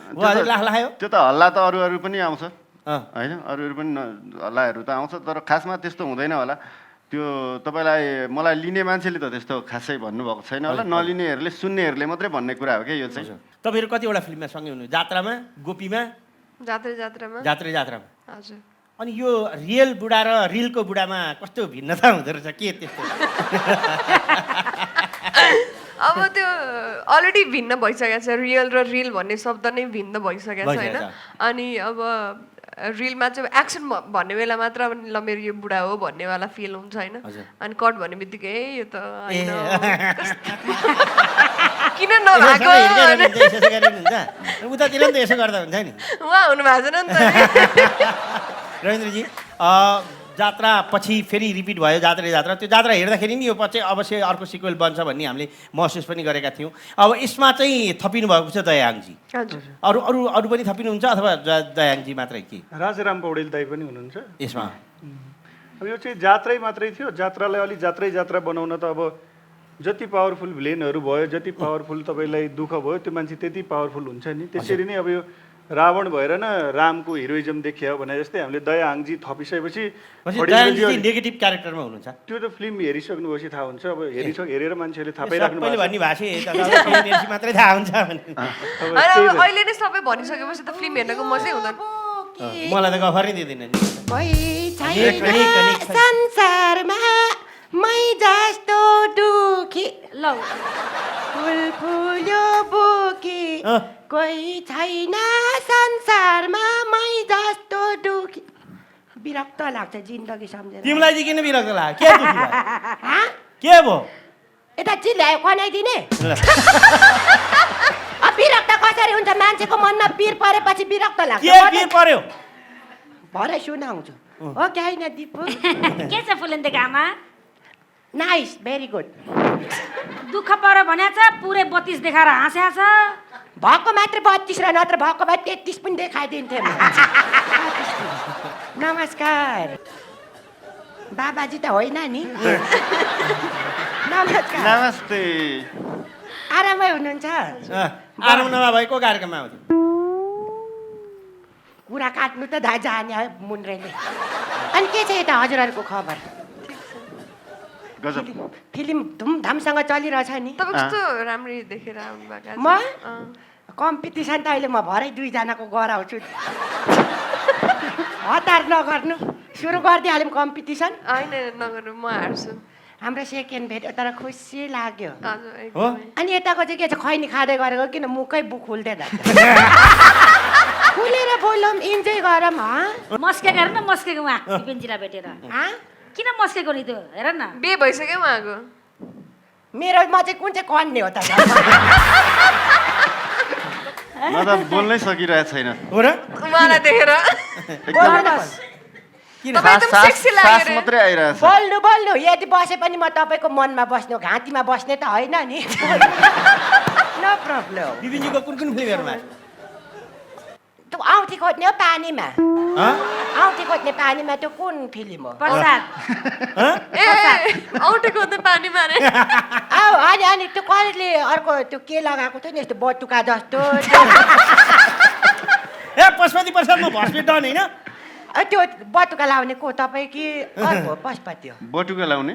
E: लाख लाग्यो,
J: त्यो त हल्ला त अरू पनि आउँछ होइन, अरू पनि हल्लाहरू त आउँछ, तर खासमा त्यस्तो हुँदैन होला। त्यो तपाईँलाई मलाई लिने मान्छेले त त्यस्तो खासै भन्नुभएको छैन होला, नलिनेहरूले सुन्नेहरूले मात्रै भन्ने कुरा हो क्या यो चाहिँ।
E: तपाईँहरू कतिवटा फिल्ममा सँगै हुनु? जात्रामा, गोपीमा,
I: जात्रामा
E: हजुर। अनि यो रियल बुढा र रिलको बुढामा कस्तो भिन्नता हुँदो रहेछ के त्यस्तो?
I: अब त्यो अलरेडी भिन्न भइसकेको छ, रियल र रिल भन्ने शब्द नै भिन्न भइसकेको छ होइन। अनि अब रिलमा चाहिँ एक्सन भन्ने बेला मात्र अब ल मेरो यो बुढा हो भन्नेवाला फिल हुन्छ होइन अनि कट भन्ने बित्तिकै यो त होइन किन नभएको
E: उतातिर नि त यसो गर्दा हुन्छ नि
I: उहाँ हुनु भएको छैन नि त
E: रविन्द्रजी जात्रा पछि फेरि रिपिट भयो जात्रा त्यो जात्रा हेर्दाखेरि नि यो पछि अवश्य अर्को सिक्वेल बन्छ भन्ने हामीले महसुस पनि गरेका थियौँ अब यसमा चाहिँ थपिनु भएको छ दयाङजी अरू अरू अरू पनि थपिनुहुन्छ अथवा दयाङजी मात्रै के
H: राजाराम पौडेल दाई पनि हुनुहुन्छ
E: यसमा
H: अब यो चाहिँ जात्रै मात्रै थियो जात्रालाई अलि जात्रा बनाउन त अब जति पावरफुल भिलेनहरू भयो जति पावरफुल तपाईँलाई दुःख भयो त्यो मान्छे त्यति पावरफुल हुन्छ नि त्यसरी नै अब यो रावण भएर न रामको हिरोइजम देखियो भने जस्तै हामीले दयाहाङजी थपिसकेपछि
E: नेगेटिभ क्यारेक्टरमा हुनुहुन्छ
H: त्यो त फिल्म हेरिसक्नुभएपछि थाहा हुन्छ अब हेरेर मान्छेहरूले थाहा पाइराख्नु
E: भन्ने भाषा मात्रै थाहा हुन्छ
I: अहिले नै सबै भनिसकेपछि त फिल्म हेर्नको मजै हुँदैन
E: मलाई त गफर नै दिँदैन
F: संसारमा मै जस्तो दुखी ल फुल फुल्यो बोकी कोही छैन संसारमा मै जस्तो दुखी विरक्त लाग्छ जिन्दगी सम्झेर
E: तिमीलाई चाहिँ किन विरक्त लाग्यो के भयो
F: यता चिल्लायो खनाइदिने विरक्त कसरी हुन्छ मान्छेको मनमा पिर परेपछि विरक्त लाग्छ
E: के पर्यो
F: भरे सुनाउँछु हो कि होइन दिपु
D: के छ फुलेन्देको आमा
F: नाइस भेरी गुड
D: दुःख पर्यो भने छ पुरै 32 देखाएर हाँस्या छ
F: भएको मात्र 32 र नत्र भएको भए 33 पनि देखाइदिन्थे नमस्कार बाबाजी त होइन नि नमस्कार
J: नमस्ते
F: आरामै हुनुहुन्छ
E: आराम नभएको कार्यक्रममा आउँथ्यो
F: कुरा काट्नु त जाने मुन्द्रेले अनि के छ यता हजुरहरूको खबर फिल्म धुमधामसँग चलिरहेछ नि
I: तपाईँ कस्तो राम्ररी देखेर आउनु भएको
F: म कम्पिटिसन त अहिले म भरै 2 जनाको गराउँछु हतार नगर्नु सुरु गरिदिइहाल्यौँ कम्पिटिसन
I: होइन नगर्नु म हार्छु
F: हाम्रो सेकेन्ड भेट तर खुसी लाग्यो
E: हो
F: अनि यताको चाहिँ के छ खैनी खाँदै गरेको किन मुखै बुक खुल्दै खुलेर बोलौँ इन्जोय गरौँ
D: मस्केको हेर न मस्केको उहाँ दिपेनजीलाई भेटेर किन मस्केको नि त्यो हेर न
I: बे भइसक्यो उहाँको
F: मेरो म चाहिँ कुन चाहिँ कन्ने हो त
J: म त बोल्नै सकिरहेको छैन
E: हो र
I: उहाँलाई देखेर
J: सास मात्रै आइरहेछ
F: बोल्नु बोल्नु यदि बसे पनि म तपाईँको मनमा बस्नु घाँटीमा बस्ने त होइन नि नो प्रब्लम
E: बिपिनजीको कुन फिल्महरूमा
F: त्यो औँठी खोज्ने हो पानीमा औँठी खोज्ने पानीमा त्यो कुन फिल्म हो
D: प्रसाद
I: ए औँठी खोज्ने पानी मारे
F: अनि अनि त्यो कसले अर्को त्यो के लगाएको थियो नि यस्तो बटुका जस्तो
E: ए पशुपति प्रसादमा भस्मे डन होइन
F: त्यो बटुका लाउने को तपाईँ कि अर्को पशुपति हो
J: बटुका लाउने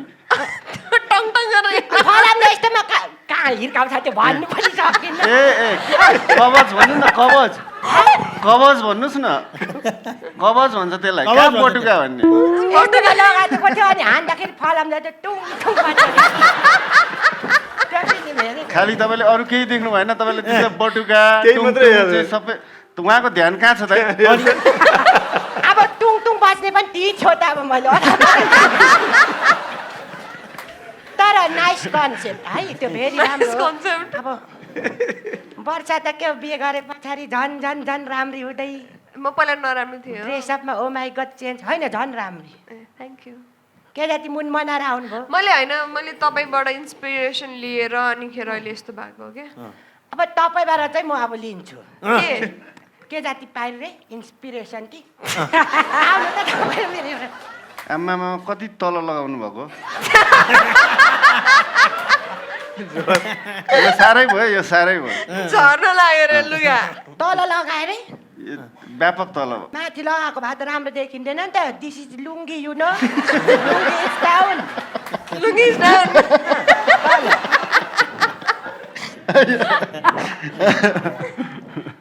I: टङ टङ गरेर
F: फलाम यस्तोमा कहाँ हिर्काउँछ त्यो भन्नु पनि सकिन्न
J: ए कवच भन्नु न कवच भन्नुहोस् न कवच भन्छ त्यसलाई कहाँ बटुका भन्ने
F: बटुका लगाएको थियो अनि हान्दाखेरि फलाम जान्छ टुङ टुङ
J: खालि तपाईँले अरू केही देख्नु भएन तपाईँले त्यो बटुका सबै उहाँको ध्यान कहाँ छ त
F: अब टुङ टुङ बस्ने पनि ती छो त अब मैले तर नाइस कन्सेप्ट है त्यो भेरी राम्रो
I: कन्सेप्ट
F: अब वर्षा त के बिहे गरे पछाडि झन् झन् झन् राम्री हुँदै
I: म पहिला नराम्रो थियो
F: ड्रेसअपमा ओ माई गड चेन्ज होइन झन् राम्री
I: थ्याङ्क यू
F: के जाति मुन मनाएर आउनुभयो
I: मैले तपाईँबाट इन्सपिरेसन लिएर अनिखेर अहिले यस्तो भएको हो क्या
F: अब तपाईँबाट चाहिँ म अब लिन्छु के जाति पाइल रे इन्सपिरेसन कि आउनु त तपाईँ मेरो एउटा
J: आमामा कति तल लगाउनु भएको यो साह्रै भयो
I: झर्न लाग्यो रे लुगा
F: तल लगाएर
J: व्यापक तल
F: माथि लगाएको भए त राम्रो देखिँदैन नि त this is lungi you know lungi is down
I: lungi is down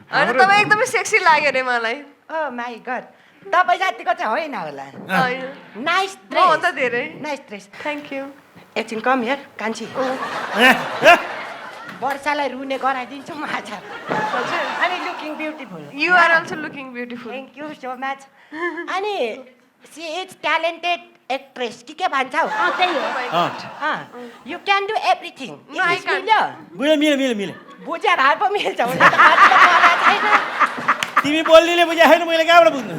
I: अनि तपाईँ एकदमै सेक्सी लाग्यो रे मलाई
F: ओ माई गड तपाईँ जातिको चाहिँ होइन होला नाइस
I: म त धेरै
F: नाइस ड्रेस
I: थ्याङ्क यू
F: एकछिन कम हेर कान्छी
K: वर्षालाई रुने गराइदिन्छु माछा अनि looking beautiful
I: you are also looking beautiful
K: thank you so much अनि सी इज ट्यालेन्टेड एक्ट्रेस के भन्छ हौ
D: त्यही हो
K: यु क्यान डु एभ्रिथिङ
E: मिल्यो
K: बुझ्या भए पो मिल्छ हुन त मलाई छैन
E: तिमी बोल्नेले बुझाए छैन मैले कहाँबाट बुझ्नु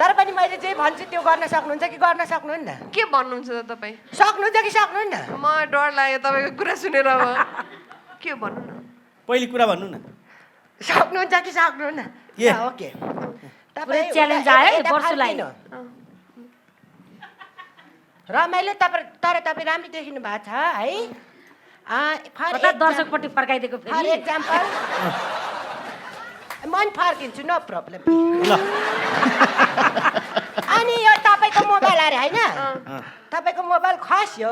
K: तर पनि मैले जे भन्छु त्यो गर्न सक्नुहुन्छ कि गर्न सक्नुहुन्न
I: के भन्नुहुन्छ त तपाईँ
K: सक्नुहुन्छ कि सक्नुहुन्न
I: म डर लाग्यो तपाईँको कुरा सुनेर अब के भन्नु न
E: पहिले कुरा भन्नु न
K: सक्नुहुन्छ कि सक्नुहुन्न
E: के?
K: ओके
D: पुरै च्यालेन्ज आयो वर्षलाई
K: रमाइलो तर तपाईँ राम्रो देखिनु भएको छ है
D: कता दर्शकपट्टि फर्काइदिएको
K: फर
D: फेरि
K: एक्जाम्पल मन फर्किन्छु नो प्रब्लम अनि यो तपाईँको मोबाइल अरे होइन तपाईँको मोबाइल खस्यो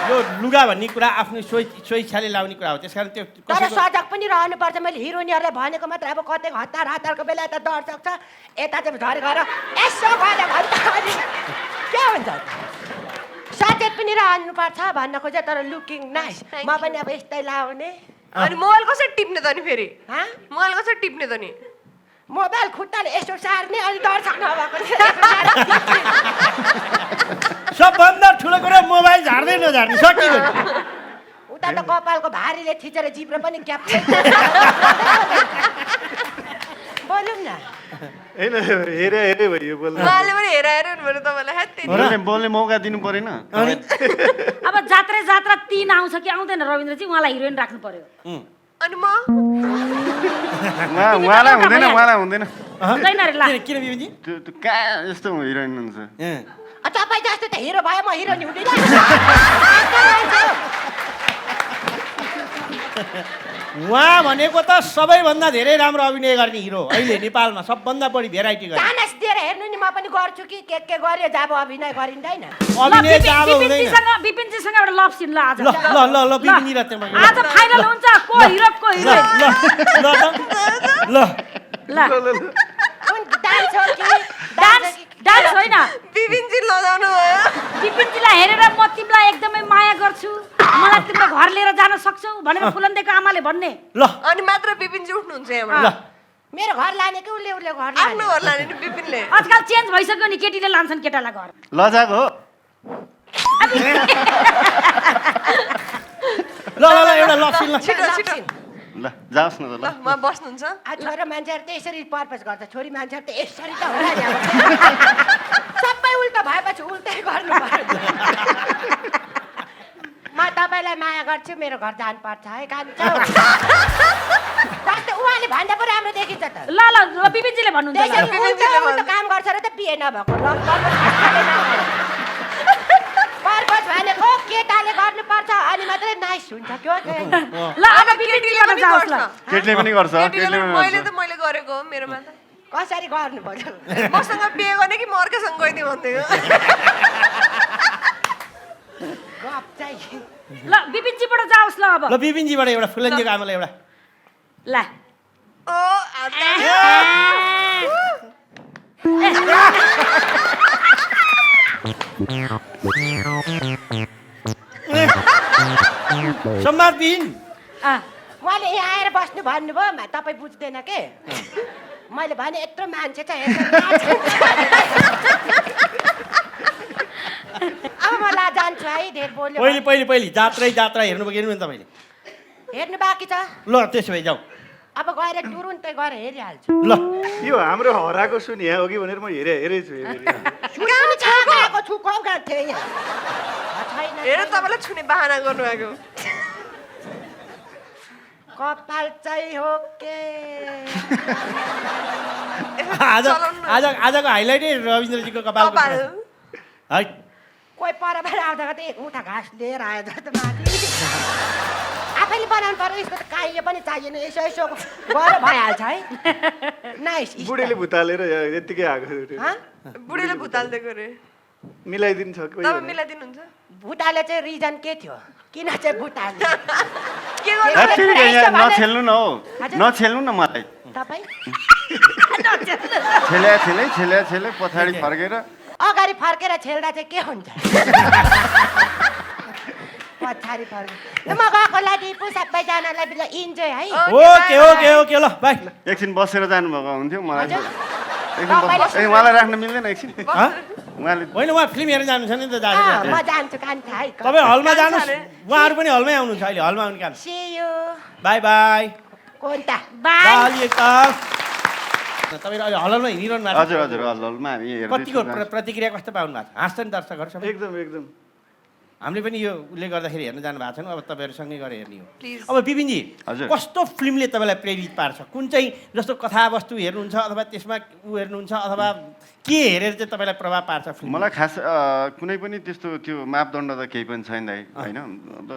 E: यो लुगा भन्ने कुरा आफ्नो स्वेच्छाले लाउने कुरा हो त्यस कारण त्यो
K: तर सजग पनि रहनुपर्छ मैले हिरोइनहरूलाई भनेको मात्र अब कतै हतार हतारको बेला यता दर्शक छ यता चाहिँ झरे गएर यसो गरे भन्छ के हुन्छ सचेत पनि रहनुपर्छ भन्न खोजे तर लुकिङ नाइस म पनि अब यस्तै लाउने
I: अनि मोबाइल कसरी टिप्ने त नि फेरि मोबाइल कसरी टिप्ने त नि
K: मोबाइल खुट्टाले यसो सार्ने अनि दर्शक नभएको
E: सबभन्दा ठुलो कुरा मोबाइल झार्दै नझार्ने सकियो
K: उता त कपालको भारीले थिचेर जिब्रो पनि क्याप्छ बोलौँ न
H: होइन हेरे भयो बोल्नु
I: उहाँले पनि हेराएर भने तपाईँलाई
J: बोल्ने मौका दिनु परेन
D: अब जात्रा 3 आउँछ कि आउँदैन रविन्द्रजी उहाँलाई हिरोइन राख्नु पर्यो
I: अनि म
J: उहाँलाई हुँदैन
D: हुँदैन रे ला
E: किन बिबिजी
J: त्यो कहाँ यस्तो हिरोइन हुन्छ
K: तपाईँ जस्तो त हिरो भयो म हिरोइन हुँदैन
E: उहाँ भनेको त सबैभन्दा धेरै राम्रो अभिनय गर्ने हिरो अहिले नेपालमा सबभन्दा बढी भेराइटी गर्ने
K: चानस दिएर हेर्नु नि म पनि गर्छु कि के गर्यो जब अभिनय गरिँदैन
E: अभिनय जाब हुँदैन
D: बिपिनजीसँग एउटा लभ सिन ल आज
E: ल बिपिनजी र त्यहाँ
D: आज फाइनल हुन्छ को हिरो को हिरोइन
E: ल
K: डान्स हो कि
D: डान्स होइन
I: बिपिनजी लजाउनु भयो
D: बिपिनजीलाई हेरेर म तिमीलाई एकदमै माया गर्छु मलाई तिम्रो घर लिएर जान सक्छौ भनेर फुलन्देको आमाले भन्ने
E: ल
I: अनि मात्र बिपिनजी उठ्नुहुन्छ यहाँबाट
K: मेरो घर लाने कि उसले घर
I: आफ्नो घर लाने नि बिपिनले
D: आजकल चेन्ज भइसक्यो नि केटीले लान्छन् केटालाई घर
J: लजाको हो
E: ल एउटा लक्ष्मी
I: छिटो
J: ल जाओस् न त ल
I: म बस्नुहुन्छ
K: छोरा मान्छेहरू त यसरी पर्पज गर्छ छोरी मान्छेहरू त यसरी त होला नि सबै उल्टा भएपछि उल्टै गर्नु पर्छ म तपाईँलाई माया गर्छु मेरो घर जानुपर्छ है कान्छ उहाँले भन्दा पो राम्रो देखिन्छ त
D: ल बिपिनजीले भन्नुहुन्छ
K: उल्टो काम गर्छ र त बिहे नभएको पर्पज भनेको केटाले गर्नुपर्छ अनि मात्रै नाइस हुन्छ क्यो
D: ल अब बिपिनजीबाट जाओस् ल
J: केटीले पनि गर्छ
I: मैले गरेको हो मेरोमा त
K: कसरी गर्नु पर्यो
I: मसँग बिहे गर्ने कि म अर्कैसँग गइदिउँ भन्थ्यो
K: गफ चाहिँ
D: ल बिपिनजीबाट जाओस् ल अब
E: ल बिपिनजीबाट एउटा फुलन्जीको आमालाई एउटा
D: ल
I: ओ
E: सम्माद बिन
K: उहाँले यहाँ आएर बस्नु भन्नुभयो तपाईँ बुझ्दैन के मैले भने यत्रो मान्छे छ अब मलाई जान्छु है धेर बोल्यो
E: पहिले जात्रा हेर्नुभयो नि तपाईँले
K: हेर्नु बाँकी छ
E: ल त्यसो भए जाउँ
K: अब गएर तुरुन्तै गएर हेरिहाल्छु
E: ल
H: यो हाम्रो हराएको सुन यहाँ हो कि भनेर म हेरेछु
I: हेर तपाईँलाई छुने बाहना गर्नुभएको
K: कपाल चाहिँ हो के
E: आजको हाइलाइटै रविन्द्रजीको कपाल है
K: कोही परबाट आउँदा त एक मुठा घाँस लिएर आयो त माथि आफैले बनाउनु पर्यो यसको त काहीले पनि चाहिएन यसो यसो गरेर भइहाल्छ है नाइस
H: बुढीले भुतालेर यत्तिकै आएको
I: बुढीले भुताल्दिएको रे
H: मिलाइदिन्छ
I: तपाईँ मिलाइदिनुहुन्छ
K: भुटाले चाहिँ रिजन के थियो किन चाहिँ भुटाल
J: नछेल्नु न हो नछेल्नु न मलाई
K: तपाईँ
J: छेले पछाडि फर्केर
K: अगाडि फर्केर छेल्दा चाहिँ के हुन्छ पछाडि पर्नु ल म गएकोलाई दिपु सबैजनालाई बिल इन्जोय है
E: ओके ल बाई
J: एकछिन बसेर जानुभएको हुन्थ्यो मलाई
K: तपाईँले
J: उहाँलाई राख्न मिल्दैन एकछिन उहाँले
E: होइन उहाँ फिल्म हेर्न जानुहुन्छ नि त
K: म जान्छु कान्छा है
E: तपाईँ हलमा जानुहोस् उहाँहरू पनि हलमै आउनुहुन्छ अहिले हलमा आउने काम
K: सी यू
E: बाई
K: कोन्ता
E: बाली एकदम तपाईँहरू अहिले हलमा हिँडिरहनु भएको
J: हजुर हजुर हलमा हामी
E: कतिको
J: हेर्दैछौँ
E: प्रतिक्रिया कस्तो पाउनु भएको छ हाँस्छन् दर्शकहरू सबै
H: एकदम
E: हामीले पनि यो उसले गर्दाखेरि हेर्न जानु भएको छैन अब तपाईँहरूसँगै गएर हेर्ने हो
I: Please.
E: अब विपिनजी
J: हजुर।
E: कस्तो फिल्मले तपाईँलाई प्रेरित पार्छ कुन चाहिँ जस्तो कथावस्तु हेर्नुहुन्छ अथवा त्यसमा ऊ हेर्नुहुन्छ अथवा के हेरेर चाहिँ तपाईँलाई प्रभाव पार्छ फिल्म
J: मलाई खास कुनै पनि त्यस्तो त्यो मापदण्ड त केही पनि छैन दाइ होइन अब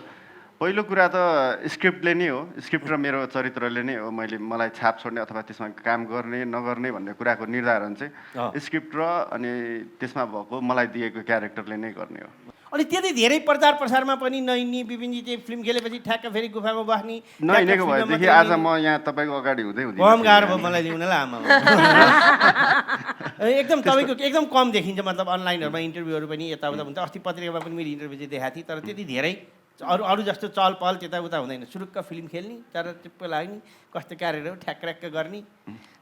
J: पहिलो कुरा त स्क्रिप्टले नै हो स्क्रिप्ट र मेरो चरित्रले नै हो मलाई छाप छोड्ने अथवा त्यसमा काम गर्ने नगर्ने भन्ने कुराको निर्धारण चाहिँ स्क्रिप्ट र अनि त्यसमा भएको मलाई दिएको क्यारेक्टरले नै गर्ने हो
E: अनि त्यति धेरै प्रचार प्रसारमा पनि नहिँड्ने विपिनजी चाहिँ फिल्म खेलेपछि ठ्याक्क फेरि गुफामा बस्ने
J: नहिँडेको भएदेखि आज म यहाँ तपाईँको अगाडि हुँदै हुँदै
E: कम गाह्रो भयो मलाई ल्याउनलाई आमा एकदम तपाईँको एकदम कम देखिन्छ मतलब अनलाइनहरूमा इन्टरभ्यूहरू पनि यताउता हुन्छ अस्ति पत्रिकामा पनि मेरो इन्टरभ्यू चाहिँ देखाएको थिएँ तर त्यति धेरै अरू जस्तो चल पहल त्यताउता हुँदैन सुरुक्क फिल्म खेल्ने तर टिप्प लाग्ने कस्तो कार्यहरू ठ्याक्क गर्ने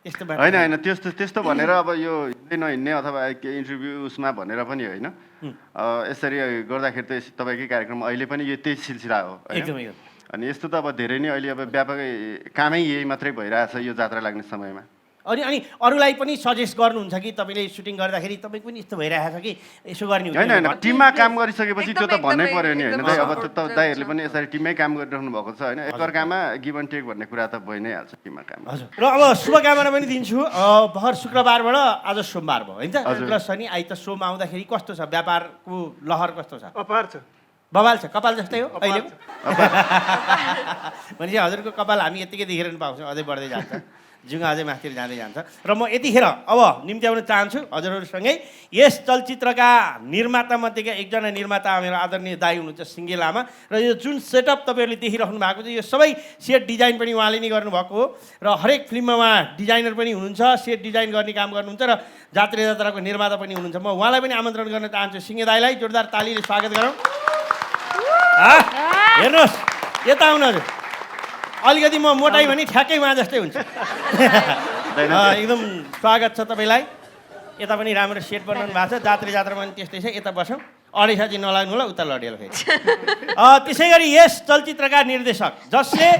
E: त्यस्तो
J: होइन त्यस्तो भनेर अब यो हिँड्दै नहिँड्ने अथवा के इन्टरभ्यू उसमा भनेर पनि होइन यसरी गर्दाखेरि त तपाईँकै कार्यक्रम अहिले पनि यो त्यही सिलसिला हो
E: एकदमै
J: अनि यस्तो त अब धेरै नै अहिले अब व्यापकै कामै यही मात्रै भइरहेछ यो जात्रा लाग्ने समयमा
E: अनि अरूलाई पनि सजेस्ट गर्नुहुन्छ कि तपाईँले सुटिङ गर्दाखेरि तपाईँको पनि यस्तो भइरहेको छ कि यसो गर्ने
J: होइन टिममा काम गरिसकेपछि त्यो त भन्नै पर्यो नि होइन दाइ अब त दाइहरूले पनि यसरी टिममै काम गरिराख्नु भएको छ होइन एकअर्कामा गिभ एन्ड टेक भन्ने कुरा त भइ नै हाल्छ टिममा काम
E: हजुर र अब शुभकामना पनि दिन्छु भर शुक्रबारबाट आज सोमबार भयो होइन र शनि आइतबार सोम आउँदाखेरि कस्तो छ व्यापारको लहर कस्तो छ
H: अपार छ
E: बवाल छ कपाल जस्तै हो अहिले भनेपछि हजुरको कपाल हामी यतिकै देखिरहनु पाउँछौँ अझै बढ्दै जान्छ जुङ्गा अझै माथितिर जाँदै जान्छ र म यतिखेर अब निम्त्याउन चाहन्छु हजुरहरूसँगै यस चलचित्रका निर्मातामध्येका एकजना निर्माता मेरो आदरणीय दाइ हुनुहुन्छ सिङ्गे लामा र यो जुन सेटअप तपाईँहरूले देखिराख्नु भएको छ यो सबै सेट डिजाइन पनि उहाँले नै गर्नुभएको हो र हरेक फिल्ममा उहाँ डिजाइनर पनि हुनुहुन्छ सेट डिजाइन गर्ने काम गर्नुहुन्छ र जात्राको निर्माता पनि हुनुहुन्छ म उहाँलाई पनि आमन्त्रण गर्न चाहन्छु सिङ्गे दाइलाई जोरदार तालीले स्वागत गरौँ हेर्नुहोस् यता आउनु हजुर अलिकति म मोटाइ भने ठ्याक्कै उहाँ जस्तै हुन्छ एकदम स्वागत छ तपाईँलाई यता पनि राम्रो सेट बनाउनु भएको छ जात्रामा पनि त्यस्तै छ यता बसौँ अढाई साथी नलाग्नु होला उता लडेर फेरि त्यसै गरी यस चलचित्रका निर्देशक जसले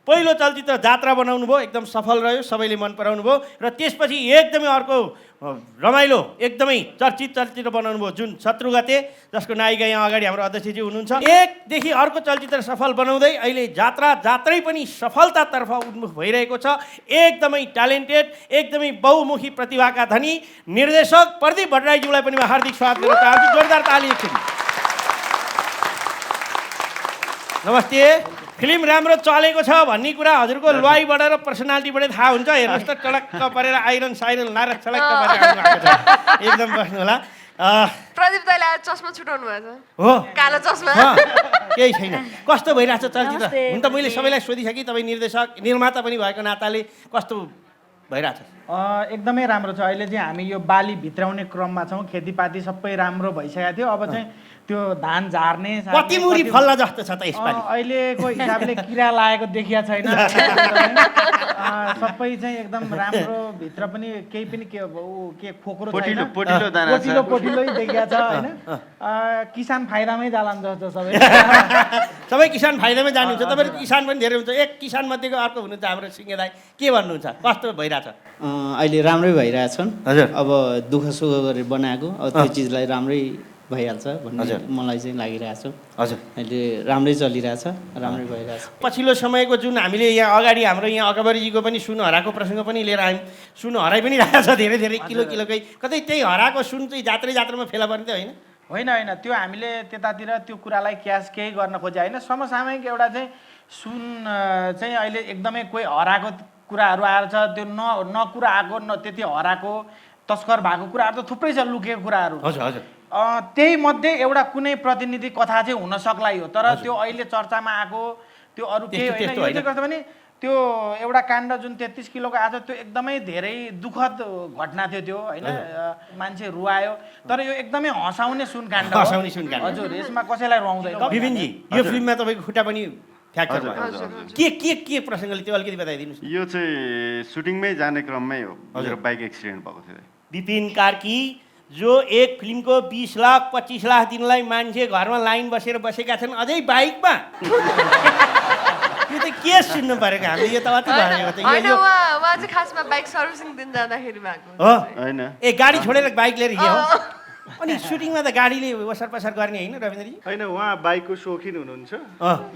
E: पहिलो चलचित्र जात्रा बनाउनु भयो एकदम सफल रह्यो सबैले मन पराउनु भयो र त्यसपछि एकदमै अर्को रमाइलो एकदमै चर्चित चलचित्र बनाउनु भयो जुन शत्रु गते जसको नायिका यहाँ अगाडि हाम्रो अध्यक्षजी हुनुहुन्छ एकदेखि अर्को चलचित्र सफल बनाउँदै अहिले जात्रै पनि सफलतातर्फ उन्मुख भइरहेको छ एकदमै ट्यालेन्टेड एकदमै बहुमुखी प्रतिभाका धनी निर्देशक प्रदीप भट्टराईज्यूलाई पनि म हार्दिक स्वागत गर्न चाहन्छु जोरदार ताली एकचोटि नमस्ते फिल्म राम्रो चलेको छ भन्ने कुरा हजुरको लुवाईबाट र पर्सनालिटीबाट थाहा हुन्छ हेर्नुहोस् त टलक्क परेर आइरन साइरन लाएर छलक्क परेर आउनु भएको छ एकदम बस्नु होला
I: प्रदीप दाइले आज चस्मा छुटाउनु भएको छ
E: हो
I: कालो चस्मा
E: केही छैन कस्तो भइरहेछ चलचित्र हुन त मैले सबैलाई सोधिसकेँ तपाईँ निर्देशक निर्माता पनि भएको नाताले कस्तो भइरहेछ
L: एकदमै राम्रो छ अहिले चाहिँ हामी यो बाली भित्राउने क्रममा छौँ खेतीपाती सबै राम्रो भइसकेको थियो अब चाहिँ त्यो धान झार्ने
E: कति मुरी फल्ला जस्तो छ त यसपालि
L: अहिलेको हिसाबले किरा लागेको देखिया छैन सबै चाहिँ एकदम राम्रो भित्र पनि केही पनि के खोक्रो छैन पोटिलो देखिया छ होइन किसान फाइदामै जालान् जस्तो
E: सबै किसान फाइदामै जानुहुन्छ तपाईँहरू किसान पनि धेरै हुन्छ एक किसान मध्येको अर्को हुनुहुन्छ हाम्रो सिङ्गे दाइ के भन्नुहुन्छ कस्तो भइरहेछ
M: अहिले राम्रै भइरहेछन्
E: हजुर
M: अब दुःख सुख गरेर बनाएको अब त्यो चिजलाई राम्रै भइहाल्छ भन्ने मलाई चाहिँ लागिरहेछ
E: हजुर
M: अहिले राम्रै चलिरहेछ राम्रै भइरहेछ
E: पछिल्लो समयको जुन हामीले यहाँ अगाडि हाम्रो यहाँ अकबरीजीको पनि सुन हराएको प्रसङ्ग पनि लिएर आयौँ सुन हराइ पनि रहेछ धेरै धेरै किलोकै कतै त्यही हराएको सुन चाहिँ जात्रामा फेला पर्ने त होइन
L: होइन त्यो हामीले त्यतातिर त्यो कुरालाई केही गर्न खोजे होइन समसामयिक एउटा चाहिँ सुन चाहिँ अहिले एकदमै कोही हराएको कुराहरू आएर छ त्यो न कुरा आएको न त्यति हराएको तस्कर भएको कुराहरू त थुप्रै छ लुकेको कुराहरू
E: हजुर हजुर
L: त्यही मध्ये एउटा कुनै प्रतिनिधि कथा चाहिँ हुन सक्ला यो तर त्यो अहिले चर्चामा आएको त्यो अरू केही होइन यो चाहिँ कस्तो भने त्यो एउटा काण्ड जुन 33 किलोको आज त्यो एकदमै धेरै दुःखद घटना थियो त्यो होइन मान्छे रुवायो तर यो एकदमै हँसाउने सुन काण्ड हो।
E: हँसाउने सुन काण्ड।
L: हजुर यसमा कसैलाई रुवाउँदैन
E: विपिनजी यो फिल्ममा तपाईँको खुट्टा पनि फ्र्याक्चर भयो के प्रसङ्गले त्यो अलिकति बताइदिनुहोस्।
J: यो चाहिँ सुटिङमै जाने क्रममै हो मेरो बाइक एक्सिडेन्ट भएको थियो।
E: विपिन कार्की जो एक फिल्मको 20 लाख 25 लाख दिनलाई मान्छे घरमा लाइन बसेका छन् अझै बाइकमा यो त के सुन्नु परेको हामीले यो त अति भनेको त
I: होइन उहाँ चाहिँ खासमा बाइक सर्भिसिङ दिन जाँदाखेरि भएको
E: हो
J: होइन
E: ए गाडी छोडेर बाइक लिएर हिँड्यो अनि सुटिङमा त गाडीले वसार पसार गर्ने होइन रविन्द्रजी?
H: होइन उहाँ बाइकको शौकिन हुनुहुन्छ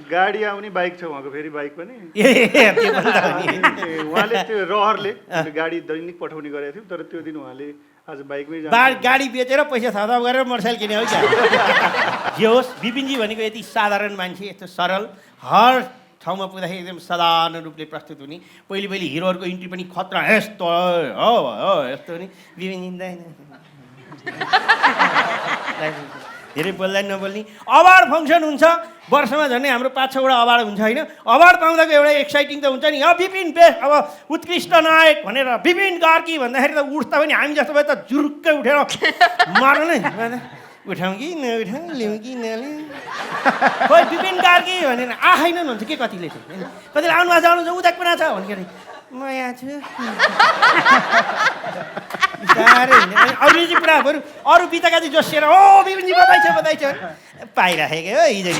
H: गाडी आउने बाइक छ उहाँको फेरि बाइक पनि उहाँले त्यो रहरले गाडी दैनिक पठाउने गरेको थियो तर त्यो दिन उहाँले आज बाइकमै
E: गाडी बेचेर पैसा थपथाप गरेर मोटरसाइकल किने हो जे होस् विपिनजी भनेको यति साधारण मान्छे यस्तो सरल हर ठाउँमा पुग्दाखेरि एकदम साधारण रूपले प्रस्तुत हुने पहिले हिरोहरूको इन्ट्री पनि खतरा यस्तो हो यस्तो नि विपिनजी धेरै बोल्दा नबोल्ने अवार्ड फङ्सन हुन्छ वर्षमा झन्डै हाम्रो 5-6वटा अवार्ड हुन्छ होइन अवार्ड पाउँदाको एउटा एक्साइटिङ त हुन्छ नि विपिन बेस्ट अब उत्कृष्ट नायक भनेर विपिन कार्की भन्दाखेरि त उठ्दा पनि हामी जस्तो भए त जुरुक्कै उठेर मार्नु नै उठाउँ कि नउठाउँ ल्याउँ कि नल्याउँ खोइ विपिन कार्की भनेर आएनन् भन्छ के कतिले चाहिँ कतिले आउनुभएको छ आउनुहुन्छ उता कुना छ भन्दाखेरि म यहाँ छु अरू चाहिँ पुरा अरू बिताका चाहिँ जोसिएर ओ विपिनजी बधाई छ पाइराखेको हो हिजो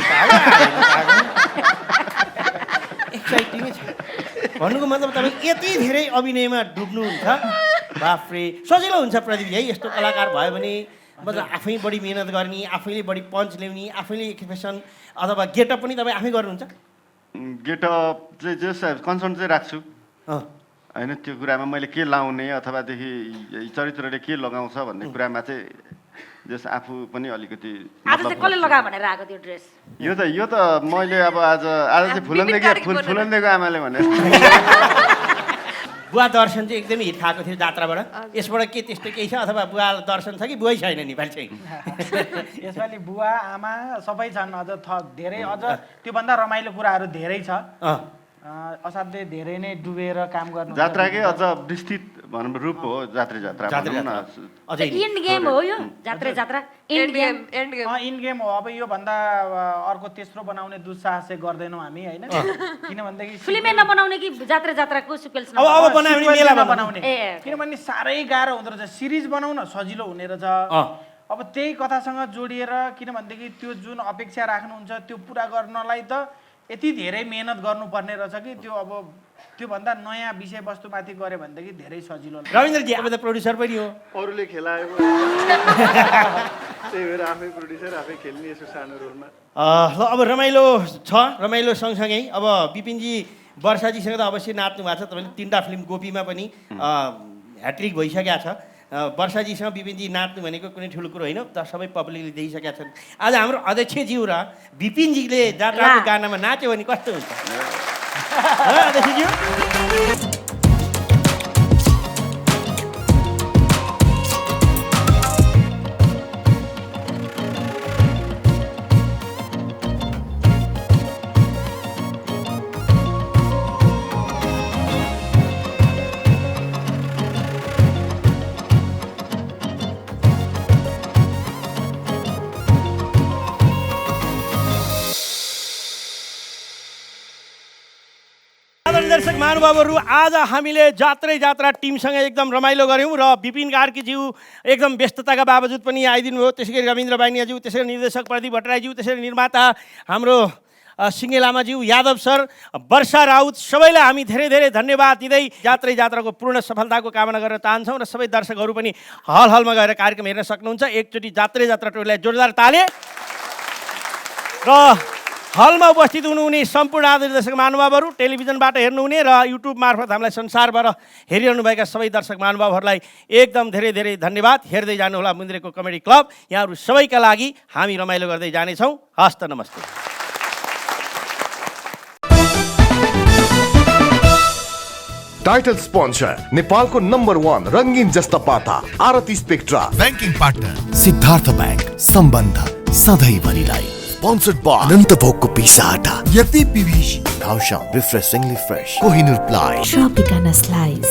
E: एक्साइटिङै छ भन्नुको मतलब तपाईँ यति धेरै अभिनयमा डुब्नुहुन्छ बाफ्रे सजिलो हुन्छ प्रदीप है यस्तो कलाकार भयो भने मतलब आफै बढी मेहनत गर्ने आफैले बढी पञ्च ल्याउने आफैले एक्सप्रेसन अथवा गेटअप पनि तपाईँ आफै गर्नुहुन्छ?
J: गेटअप चाहिँ जस कन्सर्न चाहिँ राख्छु होइन त्यो कुरामा मैले के लाउने अथवादेखि चरित्रले के लगाउँछ भन्ने कुरामा चाहिँ जस आफू पनि अलिकति
D: आज चाहिँ कसले लगायो भनेर आएको त्यो ड्रेस
J: यो त मैले अब आज चाहिँ फुलन्दीको आमाले भने
E: बुवा दर्शन चाहिँ एकदमै हिट खाएको थियो जात्राबाट यसबाट के त्यस्तो केही छ अथवा बुवा दर्शन छ कि बुवै छैन नेपाली चाहिँ
L: यसपालि बुवा आमा सबै छन् अझ धेरै अझ त्योभन्दा रमाइलो कुराहरू धेरै छ असाध्यै धेरै नै डुबेर काम गर्नु
J: जात्राकै अझ विस्तृत भनौँ रूप हो जात्रा
D: इन्ड गेम हो यो जात्रा इन्ड
L: गेम हो अब यो भन्दा अर्को तेस्रो बनाउने दुस्साहस चाहिँ गर्दैनौँ हामी होइन किनभनेदेखि
D: फिल्मै नबनाउने कि जात्राको सिक्वेन्स
E: अब बनाउने
L: किनभने साह्रै गाह्रो हुँदो रहेछ सिरिज बनाउन सजिलो हुने रहेछ अब त्यही कथासँग जोडिएर किनभनेदेखि त्यो जुन अपेक्षा राख्नुहुन्छ त्यो पुरा गर्नलाई त यति धेरै मेहनत गर्नुपर्ने रहेछ कि त्यो अब त्योभन्दा नयाँ विषयवस्तुमाथि गऱ्यो भनेदेखि धेरै सजिलो
E: रविन्द्रजी अब त प्रड्युसर पनि हो
H: अरूले खेलायो त्यही भएर आफै प्रड्युसर आफै खेल्ने यसो सानो रोलमा
E: ल अब रमाइलो छ रमाइलो सँगसँगै अब विपिनजी वर्षाजीसँग त अवश्य नाच्नु भएको छ तपाईँले 3टा फिल्म गोपीमा पनि ह्याट्रिक भइसकेका छ वर्षाजीसँग विपिनजी नाच्नु भनेको कुनै ठुलो कुरो होइन त सबै पब्लिकले देखिसकेका छन् आज हाम्रो अध्यक्षज्यू र विपिनजीले जात्राको गानामा नाच्यो भने कस्तो हुन्छ अध्यक्षज्यू दर्शक महानुभावहरू आज हामीले जात्रा टिमसँग एकदम रमाइलो गऱ्यौँ र विपिन कार्कीज्यू एकदम व्यस्तताका बावजुद पनि आइदिनु भयो त्यसै गरी रविन्द्र बानियाज्यू त्यसै गरी निर्देशक प्रदीप भट्टराईज्यू त्यसै गरी निर्माता हाम्रो सिङ्गे लामाज्यू यादव सर वर्षा राउत सबैलाई हामी धेरै धेरै धन्यवाद दिँदै जात्राको पूर्ण सफलताको कामना गर्न चाहन्छौँ र सबै दर्शकहरू पनि हलमा गएर कार्यक्रम हेर्न सक्नुहुन्छ एकचोटि जात्रा टोलीलाई जोरदार ताले र हलमा उपस्थित हुनुहुने सम्पूर्ण आदरणीय दर्शक महानुभावहरू टेलिभिजनबाट हेर्नुहुने र युट्युब मार्फत हामीलाई संसारभर हेरिरहनुभएका सबै दर्शक महानुभावहरूलाई एकदम धेरै धेरै धन्यवाद हेर्दै जानुहोला मुन्द्रेको कमेडी क्लब यहाँहरू सबैका लागि हामी रमाइलो गर्दै जानेछौँ हस्त नमस्ते
B: टाइटल स्पोन्सर नेपालको नम्बर 1 रङ्गीन जस्ता पाता Aarati spectra
C: banking partner Siddhartha bank सम्बन्ध सधैँभरिलाई स्पोन्सर्ड बाय अनन्त भोगको पिसा आटा यति PVC Kaohsiung, refreshingly fresh. Kohinoor Ply.
N: Tropicana Slice.